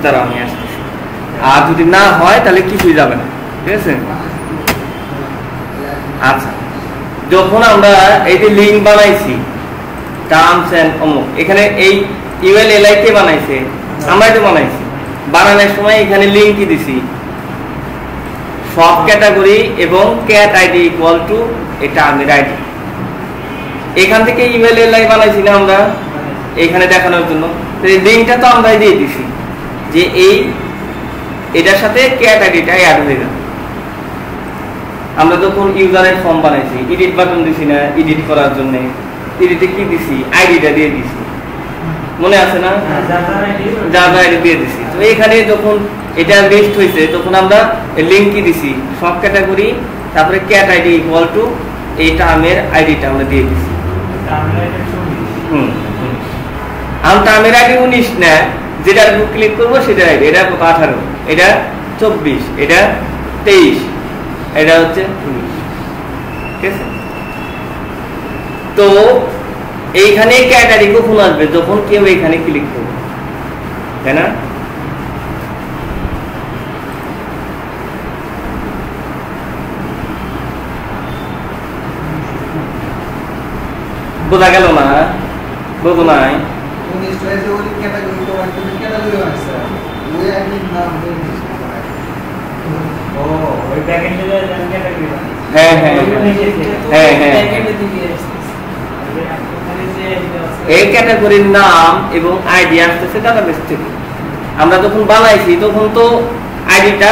দাঁড়া আমি আসতেছি। আর যদি না হয় তাহলে কিছুই যাবে না, ঠিক আছে। আচ্ছা, যখন আমরা এই যে লিঙ্ক বানাইছি টার্মস এন্ড অমুক, এখানে এই ইউএলএলআই কে বানাইছে, আমরাই তো বানাইছি। বানানোর সময় এখানে লিঙ্ক কি দিছি, সব ক্যাটাগরি এবং ক্যাট আইডি ইকুয়াল টু এটা আর্মের আইডি। এখান থেকে ইউএলএলআই বানাইছি না আমরা এখানে দেখানোর জন্য, লিঙ্কটা তো আমরাই দিয়ে দিছি যে এটার সাথে ক্যাট আইডিটা অ্যাড হয়ে যাবে। আমরা যখন ইউজারের ফর্ম বানাইছি এডিট বাটন দিছি না, এডিট করার জন্য এডিটে কি দিছি, আইডিটা দিয়ে দিছি, মনে আছে না, জাভা আইডি দিয়ে দিছি। তো এখানে যখন এটা লিস্ট হয়েছে তখন আমরা লিঙ্ক কি দিছি, সব ক্যাটাগরি তারপরে ক্যাট আইডি ইকুয়াল টু এই টার্মের আইডিটা আমরা দিয়ে দিছি। আমি টার্মের আইডি 19 না, যেটার উপর ক্লিক করবো সেটা আইডি, এটা 18, এটা 24, এটা 23, এটা হচ্ছে 19, ঠিক আছে। তো এইখানে ক্যাটাগরি কখন আসবে, যখন কেউ এখানে ক্লিক করবে, তাই না। বোঝা গেল না, বোঝো নাই, হ্যাঁ হ্যাঁ হ্যাঁ হ্যাঁ, এই ক্যাটাগরির নাম এবং আইডি আসতেছে ডাটাবেস থেকে। আমরা যখন বানাইছি তখন তো আইডিটা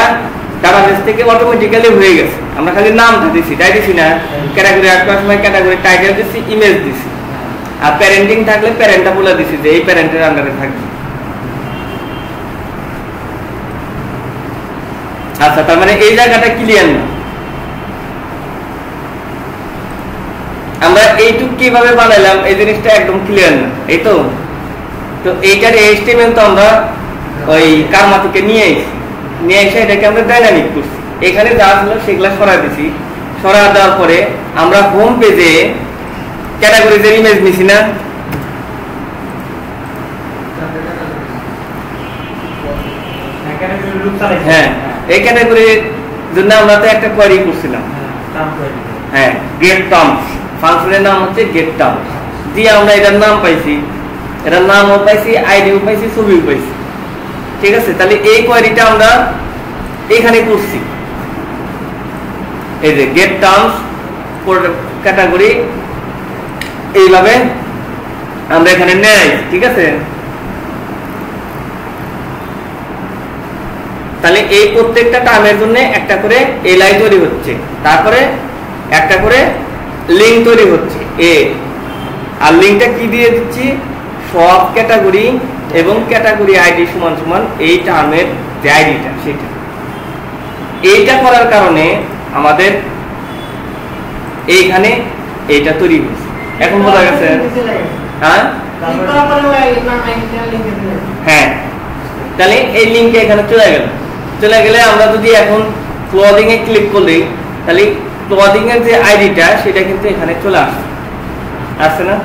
ডাটাবেস থেকে অটোমেটিক্যালি হয়ে গেছে, আমরা খালি নামটা দিছি, তাই দিছি না। ক্যাটাগরি অ্যাড করার সময় ক্যাটাগরি টাইটেল দিছি, ইমেজ দিছি, আর প্যারেন্টিং থাকলে প্যারেন্টটা বলে দিছি যে এই প্যারেন্টের আন্ডারে থাকবে। আচ্ছা, তার মানে এই জায়গাটা ক্লিয়ার না। আমরা এইটুক কিভাবে বানাইলাম এই জিনিসটা একদম ক্লিয়ার না, এই তো। তো এইটার এইচটিএমএল তো আমরা ওই কারমা থেকে নিয়ে এসে এটাকে আমরা ডাইনামিক করছি। এখানে যা ছিল সেগুলা সরাই দিছি, সরা দেওয়ার পরে আমরা হোম পেজে ক্যাটাগরিজের ইমেজ নিছি না, হ্যাঁ এই ক্যাটাগরির জন্য আমরা তো একটা কোয়েরি করছিলাম, হ্যাঁ গেট টার্মস, ফাংশনের নাম হচ্ছে গেট টার্মস, দিয়ে আমরা এটার নাম পাইছি, এটার নামও পাইছি, আইডিও পাইছি, ছবিও পাইছি, ঠিক আছে। তাহলে এই কোয়েরিটা আমরা এখানে করছি, এই যে গেট টার্মস ক্যাটাগরি, এইভাবে আমরা এখানে নেই, ঠিক আছে। তাহলে এই প্রত্যেকটা টার্মের জন্য একটা করে এলআই তৈরি হচ্ছে, তারপরে একটা করে লিঙ্ক তৈরি হচ্ছে এ, আর লিঙ্কটা কি দিয়ে দিচ্ছি, সব ক্যাটাগরি এবং ক্যাটাগরি আইডি সমান সমান এই টার্মের যে আইডিটা সেটা। এইটা করার কারণে আমাদের এইখানে এইটা তৈরি হয়েছে। এখন বোঝা গেছে, হ্যাঁ হ্যাঁ। তাহলে এই লিঙ্কে এখানে চলে গেলে আমরা যদি এখন ক্লদিং এ ক্লিক করলে তাহলে ক্লদিং এর যে আইডিটা সেটা কিন্তু এখানে চলে আসছে না,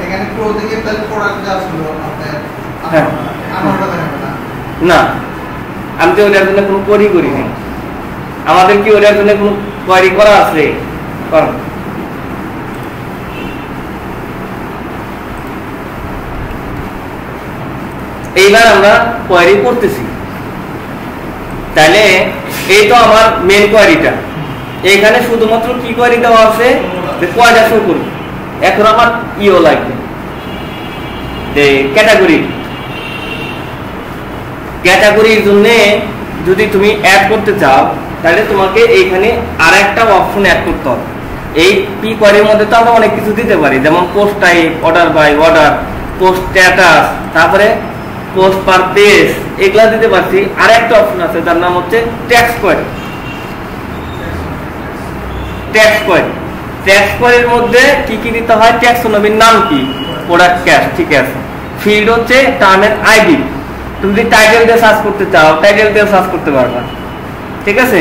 এখানে ক্লোজিং এর তাহলে প্রোডাক্ট যা ছিল হ্যাঁ না, আমি তো ওটার জন্য কোনো কোয়েরি করি নাই। আমাদের কি ওটার জন্য কোনো কোয়েরি করা আছে? করো। এইবার আমরা কোয়েরি করতেছি, তাহলে এই তো আমার মেন কোয়েরিটা, এখানে শুধুমাত্র কি কোয়েরি দেওয়া আছে যে কয়টা শো করবে। এখন আমার ইও লাগবে যে ক্যাটাগরির জন্য যদি তুমি অ্যাড করতে চাও তাহলে তোমাকে এইখানে আরেকটা অপশন অ্যাড করতে হবে। এই পি কোয়েরির মধ্যে তো আমরা অনেক কিছু দিতে পারি, যেমন post type, order by order, post status, তারপরে পোস্ট পার পেজ এগুলা দিতে পারছি। আর একটা অপশন আছে তার নাম হচ্ছে tax query. Tax query, tax কোয়ারির মধ্যে কি কি দিতে হয়? ট্যাক্সোনমির নাম কি? প্রোডাক্ট ক্যাশ, ঠিক আছে। ফিল্ড হচ্ছে টার্মের আইডি। তুমি যদি টাইটেল দিয়ে সার্চ করতে চাও টাইটেল দিয়ে সার্চ করতে পারবা, ঠিক আছে।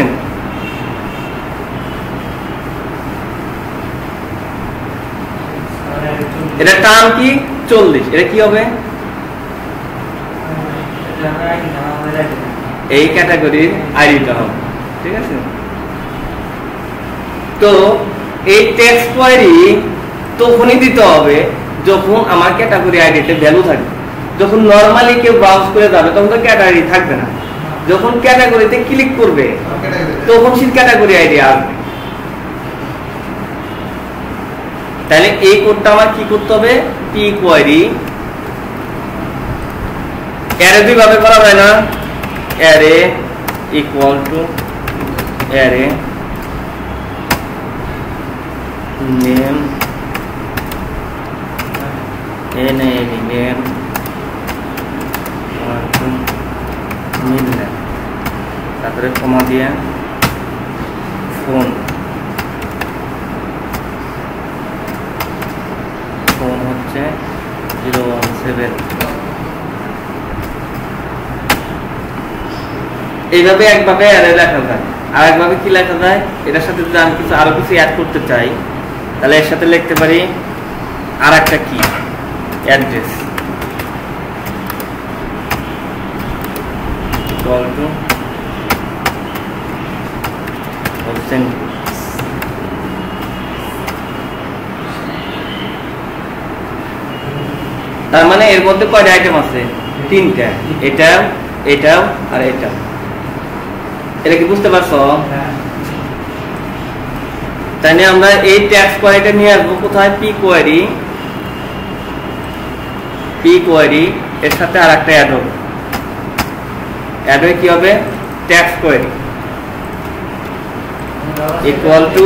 এটা টার্ম কি 40, এটা কি হবে? এই ক্যাটাগরির আইডিটা হবে, ঠিক আছে। তো এই টেক্সট কোয়েরি তখনই দিতে হবে যখন আমার ক্যাটাগরি আইডিতে ভ্যালু থাকবে। যখন নরমালি কেউ ব্রাউজ করে যাবে তখন তো ক্যাটাগরি থাকবে না। যখন ক্যাটাগরিতে ক্লিক করবে তখন সেই ক্যাটাগরি আইডি আসবে। তাহলে এই কোডটা আমার কি করতে হবে? পি কোয়েরি অ্যারে দুই ভাবে করা যায় না? Array equal to array name name তারপরে কমা দিয়ে ফোন হচ্ছে 017। এইভাবে একভাবে অ্যারে লেখা যায়। আর একভাবে কি লেখা যায়? এটার সাথে যদি আমি কিছু আরো কিছু অ্যাড করতে চাই তাহলে এর সাথে লিখতে পারি আর একটা কি অ্যাড্রেস ইকুয়াল টু তার মানে এর মধ্যে কয়টা আইটেম আছে? 3টা। এটা এটাও আর এটা। এটা কি বুঝতে পারছো? তাই আমরা এই ট্যাক্স কোয়েরিটা নিয়ে আসবো কোথায়? P query. পি কোয়েরি এর সাথে আর একটা অ্যাড হবে। অ্যাড হয়ে কি হবে? Tax query equal to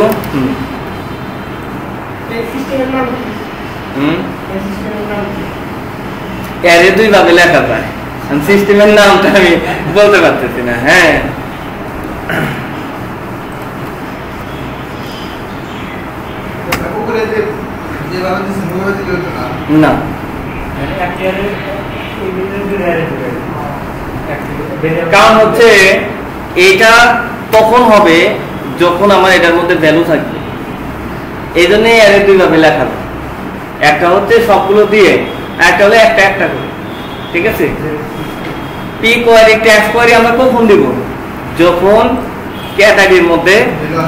array দুই ভাবে লেখা যায়। সিস্টেমের নামটা আমি বলতে পারতেছি না। হ্যাঁ, না কারণ হচ্ছে এটা তখন হবে যখন আমার এটার মধ্যে ভ্যালু থাকবে। এই জন্য অ্যারে দুই ভাবে লেখা যায়। একটা হচ্ছে সবগুলো দিয়ে, একটা হলে একটা একটা করে, ঠিক আছে। পি কোয়েরি ট্যাক্স কোয়েরি আমরা কখন দিব? যখন ক্যাটাগরির মধ্যে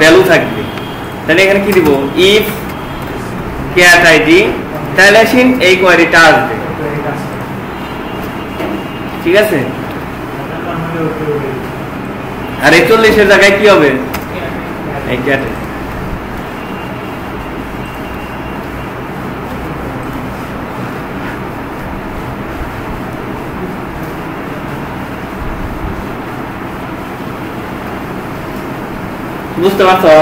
ভ্যালু থাকবে। তাহলে এখানে কি দিব? ইফ ক্যাট আইডি, তাহলে এই কোয়েরিটা আসবে, ঠিক আছে। আর এই 40-এর জায়গায় কি হবে? এই ক্যাট। বুঝতে পারছো?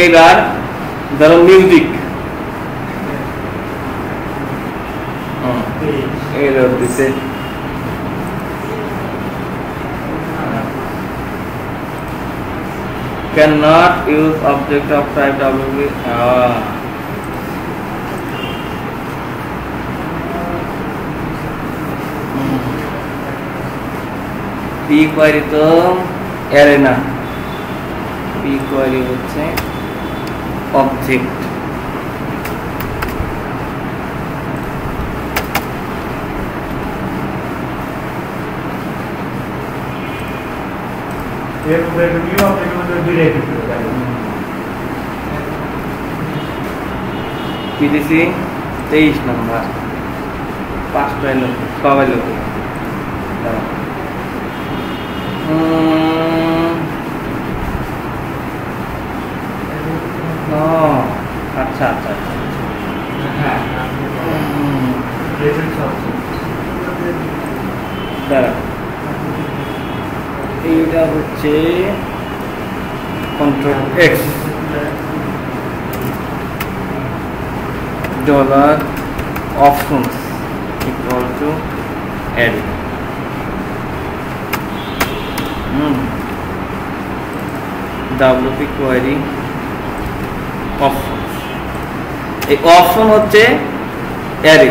এইবার ধরো মিউজিক, দিচ্ছে cannot use object of type WB P query তো অ্যারে না, পি কোয়েরি হচ্ছে অবজেক্ট। পিডিসি 23 নম্বর 5টা এলো সবাই লোক। আচ্ছা আচ্ছা দাঁড়া, এইটা হচ্ছে হচ্ছে control X dollar options equal to array WP query option এই অপশন হচ্ছে অ্যারে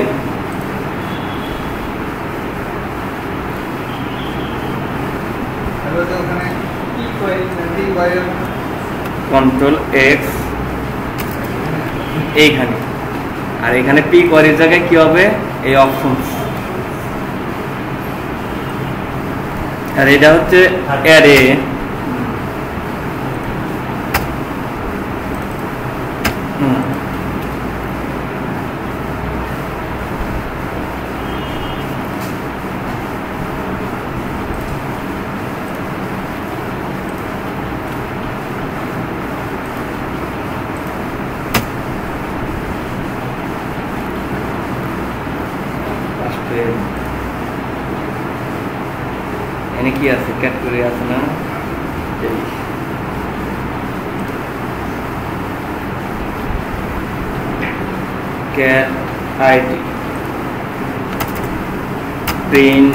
ওখানে কি কোয়ারি এই বাইরে কন্ট্রোল এক্স এইখানে আর এখানে পি কোয়ারির জায়গায় কি হবে এই অপশন আর এটা হচ্ছে অ্যারে এনে কি আছে ক্যাটাগরি আছে না cat id print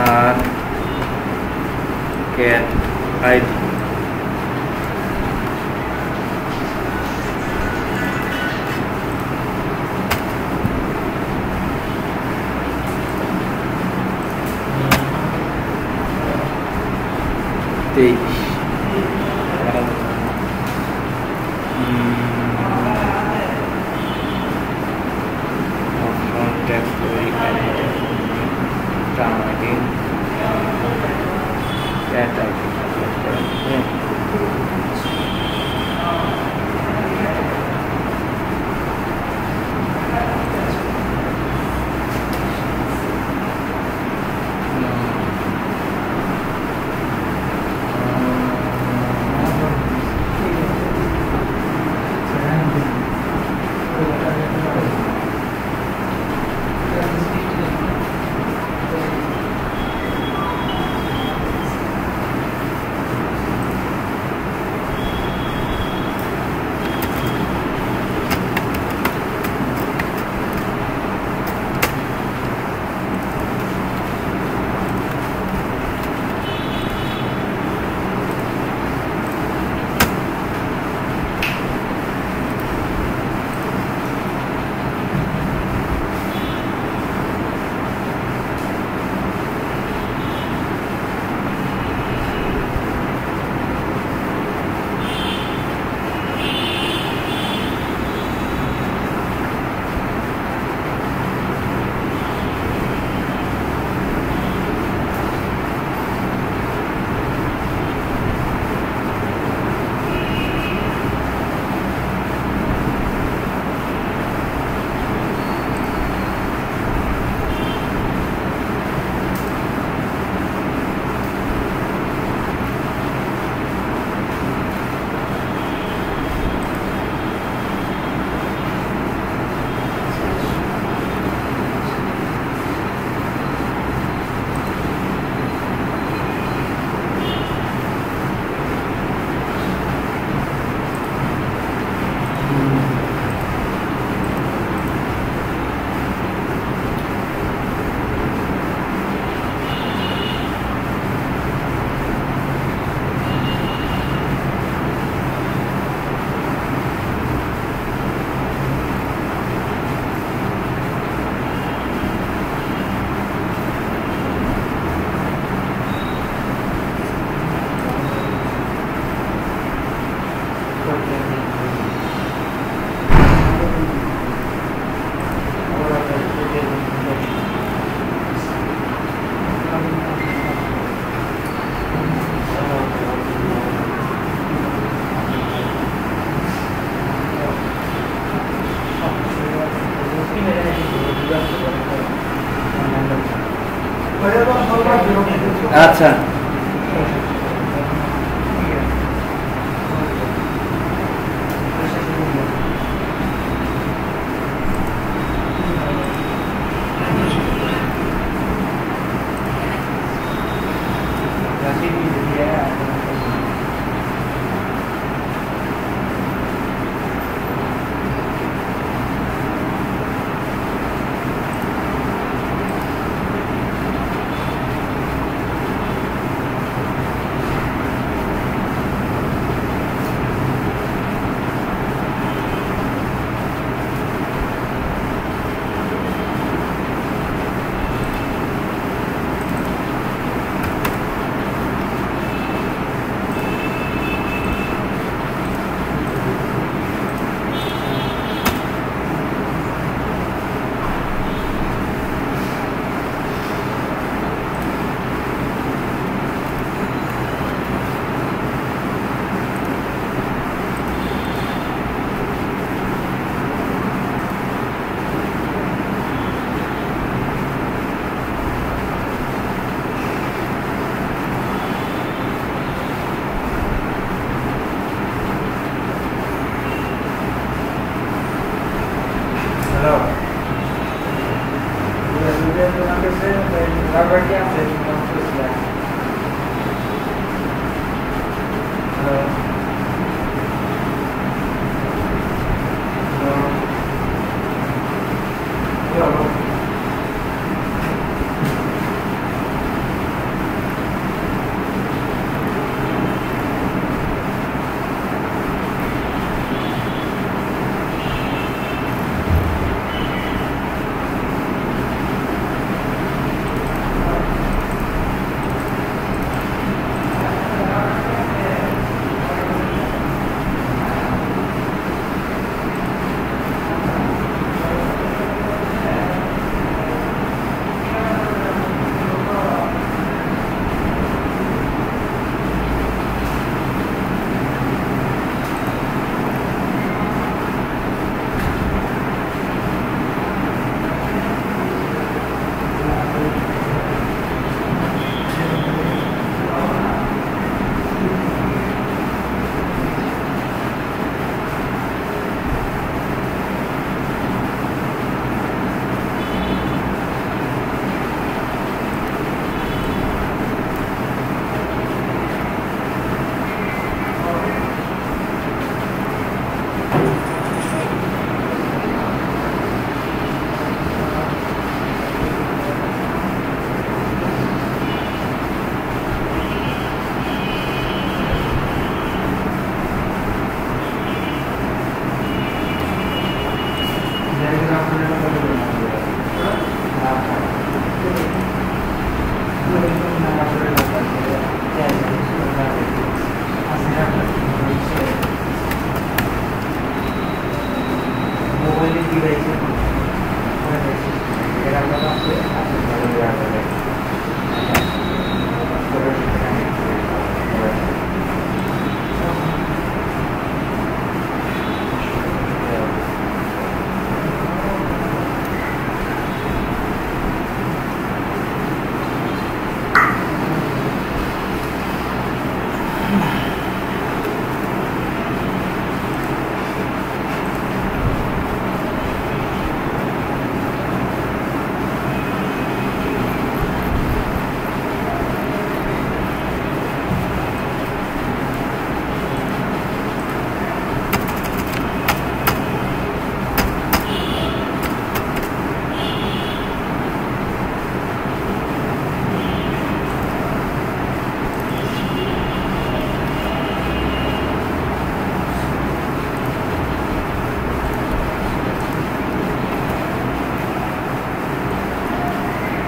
আর cat id cat id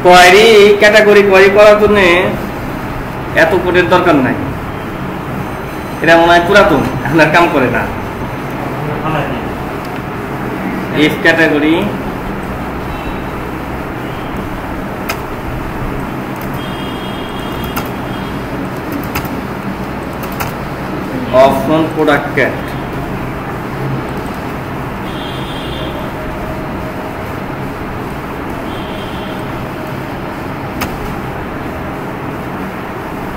query category query করার জন্য এত কোডের দরকার নাই, এটা মনে হয় পুরাতন, আপনার কাম করে না। If category option product cat,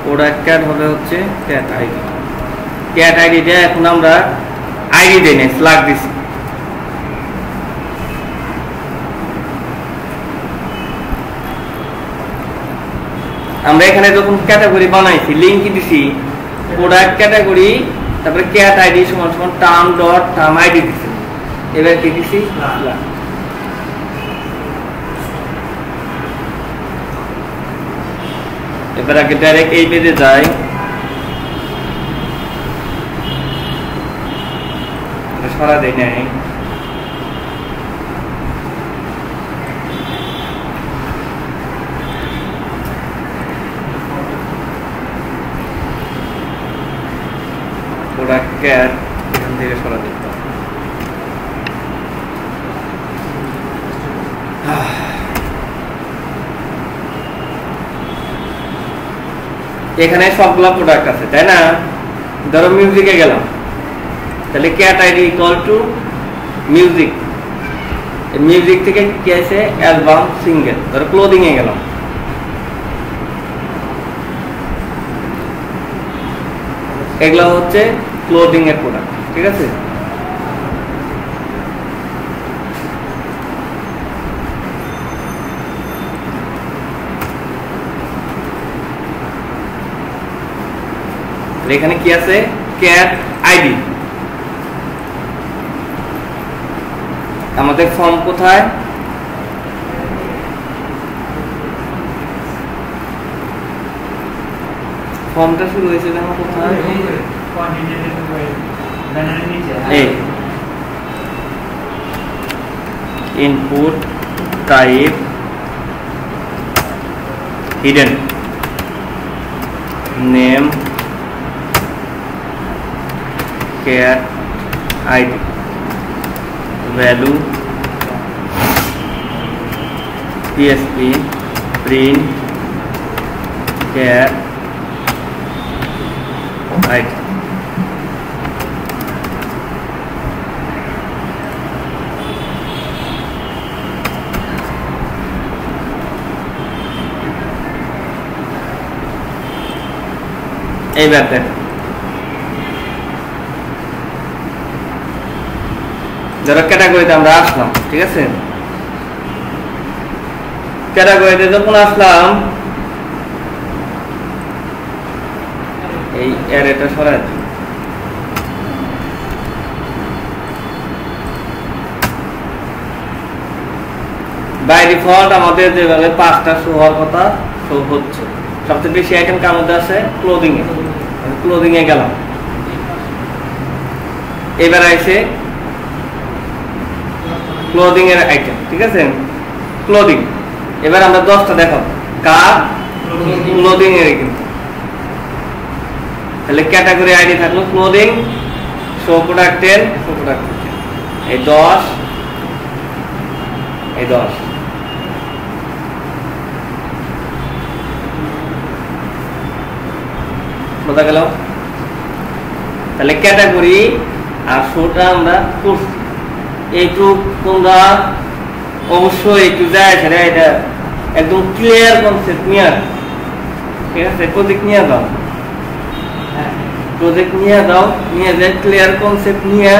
product cat হবে হচ্ছে ক্যাট আইডি। ক্যাট আইডিটা এখন আমরা আইডি দেই না, স্ল্যাগ দিছি। আমরা এখানে যখন ক্যাটাগরি বানাইছি লিংক দিছি প্রোডাক্ট ক্যাটাগরি, তারপরে ক্যাট আইডি সমান সমান টার্ম ডট টার্ম আইডি দিছি। এবার কি দিছি স্ল্যাগ। এবার আগে ডাইরেক্ট এই পেজে যাই, সরা দেয় নাই। প্রোডাক্ট ক্যাট এখান থেকে সরা দিতে হবে। এখানে সবগুলো প্রোডাক্ট আছে, তাই না? ধরো মিউজিকে গেলাম, তাহলে cat ID equal to music. Music থেকে কি আছে? Album, single. ধরো ক্লোদিং এ গেলাম, এগুলো হচ্ছে ক্লোদিং এর প্রোডাক্ট, ঠিক আছে? এখানে কি আছে? Cat ID. আমাদের ফর্ম কোথায়? ফর্মটা শুরু হয়েছে জানো কোথায়? এই input type hidden name cat ID value PSP print cat ID। এইবার দেখ, ধরো ক্যাটাগরিতে আমরা আসলাম, ঠিক আছে? ক্যাটাগরিতে যখন আসলাম, এই অ্যারেটা সরাই দিই। বাই ডিফল্ট আমাদের যেভাবে 5টা শো হওয়ার কথা শো হচ্ছে। সবচেয়ে বেশি আইটেম কার মধ্যে আছে? ক্লোদিং এ। ক্লোদিং এ গেলাম, এবার আইছে ক্লোদিং এর আইটেম, ঠিক আছে? ক্লোদিং। এবার আমরা 10টা দেখাবো কার? ক্লোদিং এর। কিন্তু তাহলে ক্যাটাগরি আইডি থাকলো clothing, show product 10, show product 10, এই 10, এই 10। বোঝা গেল? তাহলে ক্যাটাগরি আর শোটা আমরা করছি। এইটুক তোমরা অবশ্যই একটু যায় সেটা এটা একদম ক্লিয়ার কনসেপ্ট নিয়ে, ঠিক আছে? প্রজেক্ট নিয়ে দাও, প্রজেক্ট নিয়ে দাও, নিয়ে যায় ক্লিয়ার কনসেপ্ট নিয়ে